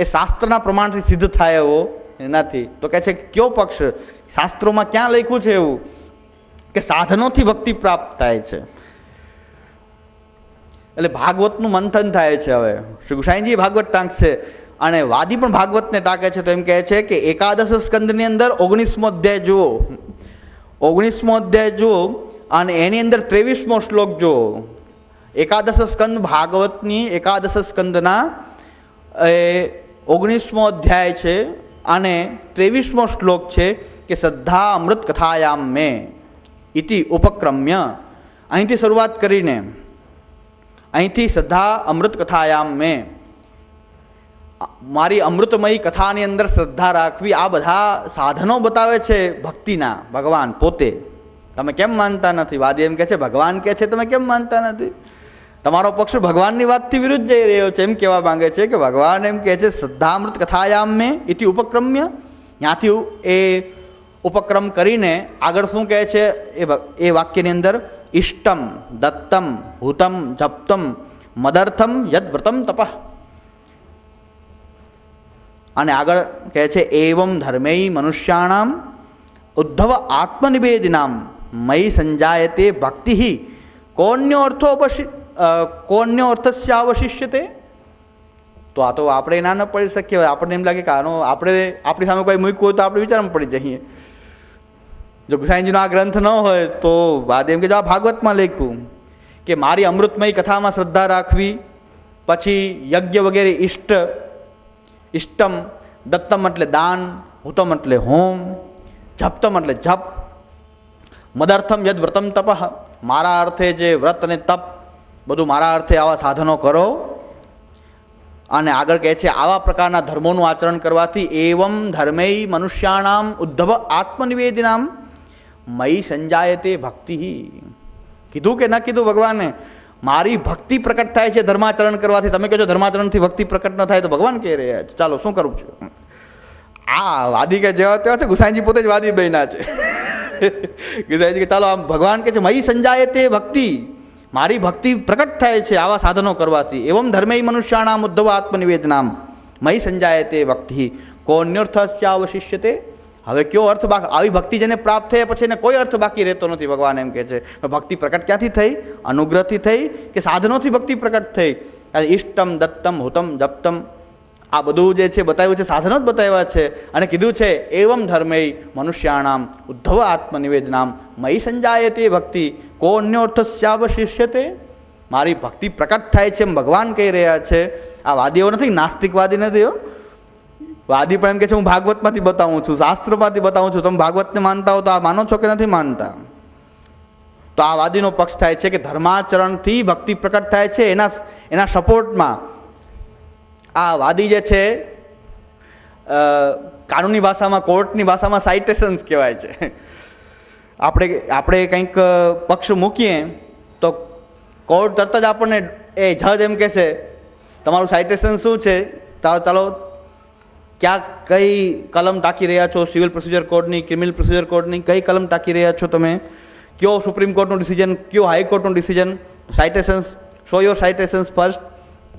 એ શાસ્ત્રના પ્રમાણથી સિદ્ધ થાય એવો નથી. તો કહે છે કયો પક્ષ? શાસ્ત્રોમાં ક્યાં લખ્યું છે એવું કે સાધનોથી ભક્તિ પ્રાપ્ત થાય છે? એટલે ભાગવતનું મંથન થાય છે. હવે શ્રી ગુસાઈજી ભાગવત ટાંકશે અને વાદી પણ ભાગવતને ટાંકે છે. તો એમ કહે છે કે એકાદશ સ્કંદની અંદર 19મો અધ્યાય જુઓ, 19મો અધ્યાય જુઓ અને એની અંદર 23મો શ્લોક જુઓ. એકાદશ સ્કંદ ભાગવતની એકાદશ સ્કંદના 19મો અધ્યાય છે અને 23મો શ્લોક છે કે શ્રદ્ધા અમૃત કથાયામ મેં ઇતિ ઉપક્રમ્ય. અહીંથી શરૂઆત કરીને અહીંથી શ્રદ્ધા અમૃત કથાયામ મેં, મારી અમૃતમયી કથાની અંદર શ્રદ્ધા રાખવી. આ બધા સાધનો બતાવે છે ભક્તિના. ભગવાન પોતે તમે કેમ માનતા નથી? વાદી એમ કહે છે ભગવાન કહે છે તમે કેમ માનતા નથી? તમારો પક્ષ ભગવાનની વાતથી વિરુદ્ધ જઈ રહ્યો છે, એમ કહેવા માંગે છે કે ભગવાન એમ કહે છે શ્રદ્ધામૃત કથાયામ મેં ઇતિ ઉપક્રમ્ય, ત્યાંથી એ ઉપક્રમ કરીને આગળ શું કહે છે એ વાક્યની અંદર, ઇષ્ટમ દત્તમ હુતમ જપ્તમ મદર્થમ યદ વ્રતમ તપઃ, અને આગળ કહે છે એવમ ધર્મૈ મનુષ્યાણામ ઉદ્ધવ આત્મનિવેદનામ મયી સંજાયતે ભક્તિ કોન્યો અર્થસ્યાવશિષ્યતે. તો આ તો આપણે ના ન પડી શકીએ. આપણને એમ લાગે કે આનો આપણે આપણી સામે કોઈ મૂક્યું હોય તો આપણે વિચારમાં પડી જઈએ. જો ગુસાઈજીનો આ ગ્રંથ ન હોય તો વાત એમ કે જો આ ભાગવતમાં લખ્યું કે મારી અમૃતમય કથામાં શ્રદ્ધા રાખવી, પછી યજ્ઞ વગેરે ઇષ્ટમ, દત્તમ એટલે દાન, હુતમ એટલે હોમ, જપ્તમ એટલે જપ, મદર્થમ યદ વ્રતમ તપઃ, મારા અર્થે જે વ્રત અને તપ બધું મારા અર્થે આવા સાધનો કરો. અને આગળ કહે છે આવા પ્રકારના ધર્મોનું આચરણ કરવાથી એવમ ધર્મૈ મનુષ્યાણામ ઉદ્ધવ આત્મનિવેદનામ મયી સંજાયતે ભક્તિ. કીધું કે ન કીધું ભગવાને, મારી ભક્તિ પ્રકટ થાય છે ધર્માચરણ કરવાથી. તમે કહો છો ધર્માચરણથી ભક્તિ પ્રકટ ન થાય, તો ભગવાન કહી રહ્યા છે ચાલો શું કરવું છે. આ વાદી કે જેવા તેવા છે, ગુસાઈજી પોતે જ વાદી બન્યા છે. ગુસાઈજી કે ચાલો આમ ભગવાન કહે છે મયી સંજાયતે ભક્તિ, મારી ભક્તિ પ્રકટ થાય છે આવા સાધનો કરવાથી. એવમ ધર્મૈ મનુષ્યાણામ ઉદ્ધવ આત્મનિવેદનામ મયી સંજાયતે ભક્તિ કોન્યર્થસ્યાવશિષ્યતે. હવે કયો અર્થ બાકી, આવી ભક્તિ જેને પ્રાપ્ત થયા પછી એને કોઈ અર્થ બાકી રહેતો નથી. ભગવાન એમ કહે છે ભક્તિ પ્રકટ ક્યાંથી થઈ? અનુગ્રહથી થઈ કે સાધનોથી ભક્તિ પ્રકટ થઈ? ઇષ્ટમ દત્તમ હુતમ જપ્તમ આ બધું જે છે બતાવ્યું છે, સાધનો જ બતાવ્યા છે. અને કીધું છે એવમ ધર્મૈ મનુષ્યાણામ ઉદ્ધવ આત્મનિવેદનામ મયી સંજાયતે ભક્તિ કોન્યોર્થસ્યાવશિષ્યતે. મારી ભક્તિ પ્રકટ થાય છે એમ ભગવાન કહી રહ્યા છે. આ વાદીઓ નથી, નાસ્તિકવાદી નથી. વાદી પણ એમ કે છે હું ભાગવતમાંથી બતાવું છું, શાસ્ત્રમાંથી બતાવું છું. તમે ભાગવતને માનતા હો તો આ માનો છો કે નથી માનતા? તો આ વાદીનો પક્ષ થાય છે કે ધર્માચરણથી ભક્તિ પ્રકટ થાય છે. એના સપોર્ટમાં આ વાદી જે છે કાનૂની ભાષામાં, કોર્ટની ભાષામાં સાઇટેશન્સ કહેવાય છે. આપણે કંઈક પક્ષ મૂકીએ તો કોર્ટ તરત જ આપણને એ જજ એમ કહેશે તમારું સાઇટેશન શું છે, ચાલો ક્યાં કઈ કલમ ટાંકી રહ્યા છો, સિવિલ પ્રોસિજર કોડની, ક્રિમિનલ પ્રોસિજર કોડની કઈ કલમ ટાંકી રહ્યા છો તમે, કયો સુપ્રીમ કોર્ટનું ડિસિઝન, કયો હાઈકોર્ટનું ડિસિઝન, સાઇટેશન્સ, શો યોર સાઇટેશન્સ ફર્સ્ટ.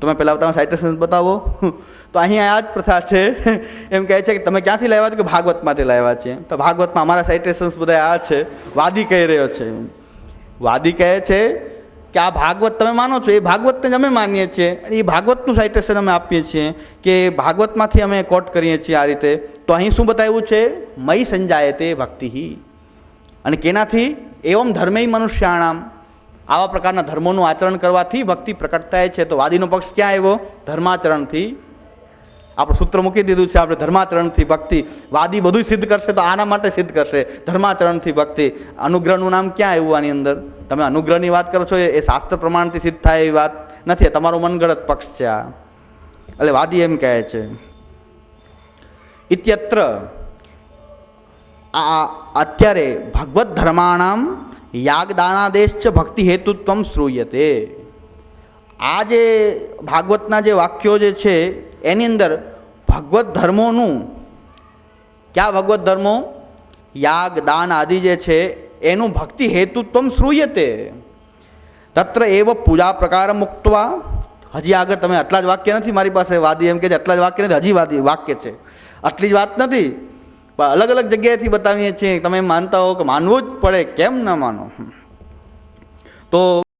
તમે પહેલાં તમારા સાઇટેશન્સ બતાવો. તો અહીંયા આ જ પ્રથા છે. એમ કહે છે કે તમે ક્યાંથી લાવ્યા છો? કે ભાગવતમાંથી લાવ્યા છે. તો ભાગવતમાં અમારા સાઇટેશન્સ બધા આ છે. વાદી કહી રહ્યો છે. વાદી કહે છે કે આ ભાગવત તમે માનો છો, એ ભાગવતને જ અમે માનીએ છીએ, એ ભાગવતનું સાઇટેશન અમે આપીએ છીએ કે ભાગવતમાંથી અમે કોટ કરીએ છીએ આ રીતે. તો અહીં શું બતાવ્યું છે? મયી સંજાયતે ભક્તિ. અને કેનાથી? એવમ ધર્મૈ મનુષ્યાણામ, આવા પ્રકારના ધર્મોનું આચરણ કરવાથી ભક્તિ પ્રકટ થાય છે. તો વાદીનો પક્ષ ક્યાં આવ્યો? ધર્માચરણથી. આપણે સૂત્ર મૂકી દીધું છે આપણે, ધર્માચરણથી ભક્તિ. વાદી બધું સિદ્ધ કરશે તો આના માટે સિદ્ધ કરશે ધર્માચરણથી ભક્તિ. અનુગ્રહનું નામ ક્યાં આવ્યું આની અંદર? તમે અનુગ્રહની વાત કરો છો, એ શાસ્ત્ર પ્રમાણથી સિદ્ધ થાય એવી વાત નથી. તમારો મનગઢત પક્ષ છે આ. એટલે વાદી એમ કહે છે ઇત્યત્ર, આ અત્યારે ભગવત ધર્માણામ યાગદાનાદેશ ચ ભક્તિ હેતુત્વમ શ્રૂયતે. આ જે ભાગવતના જે વાક્યો જે છે એની અંદર ભગવત ધર્મોનું, કયા ભગવત ધર્મો? યાગ દાન આદિ જે છે એનું ભક્તિ હેતુત્વમ શ્રૂયતે. તત્ર એવ પૂજા પ્રકાર મુક્તવા. હજી આગળ તમે આટલા જ વાક્ય નથી મારી પાસે. વાદી એમ કે છે આટલા જ વાક્ય નથી, હજી વાક્ય છે. આટલી જ વાત નથી, પણ અલગ અલગ જગ્યાએથી બતાવીએ છીએ. તમે માનતા હો કે માનવું જ પડે, કેમ ન માનો? તો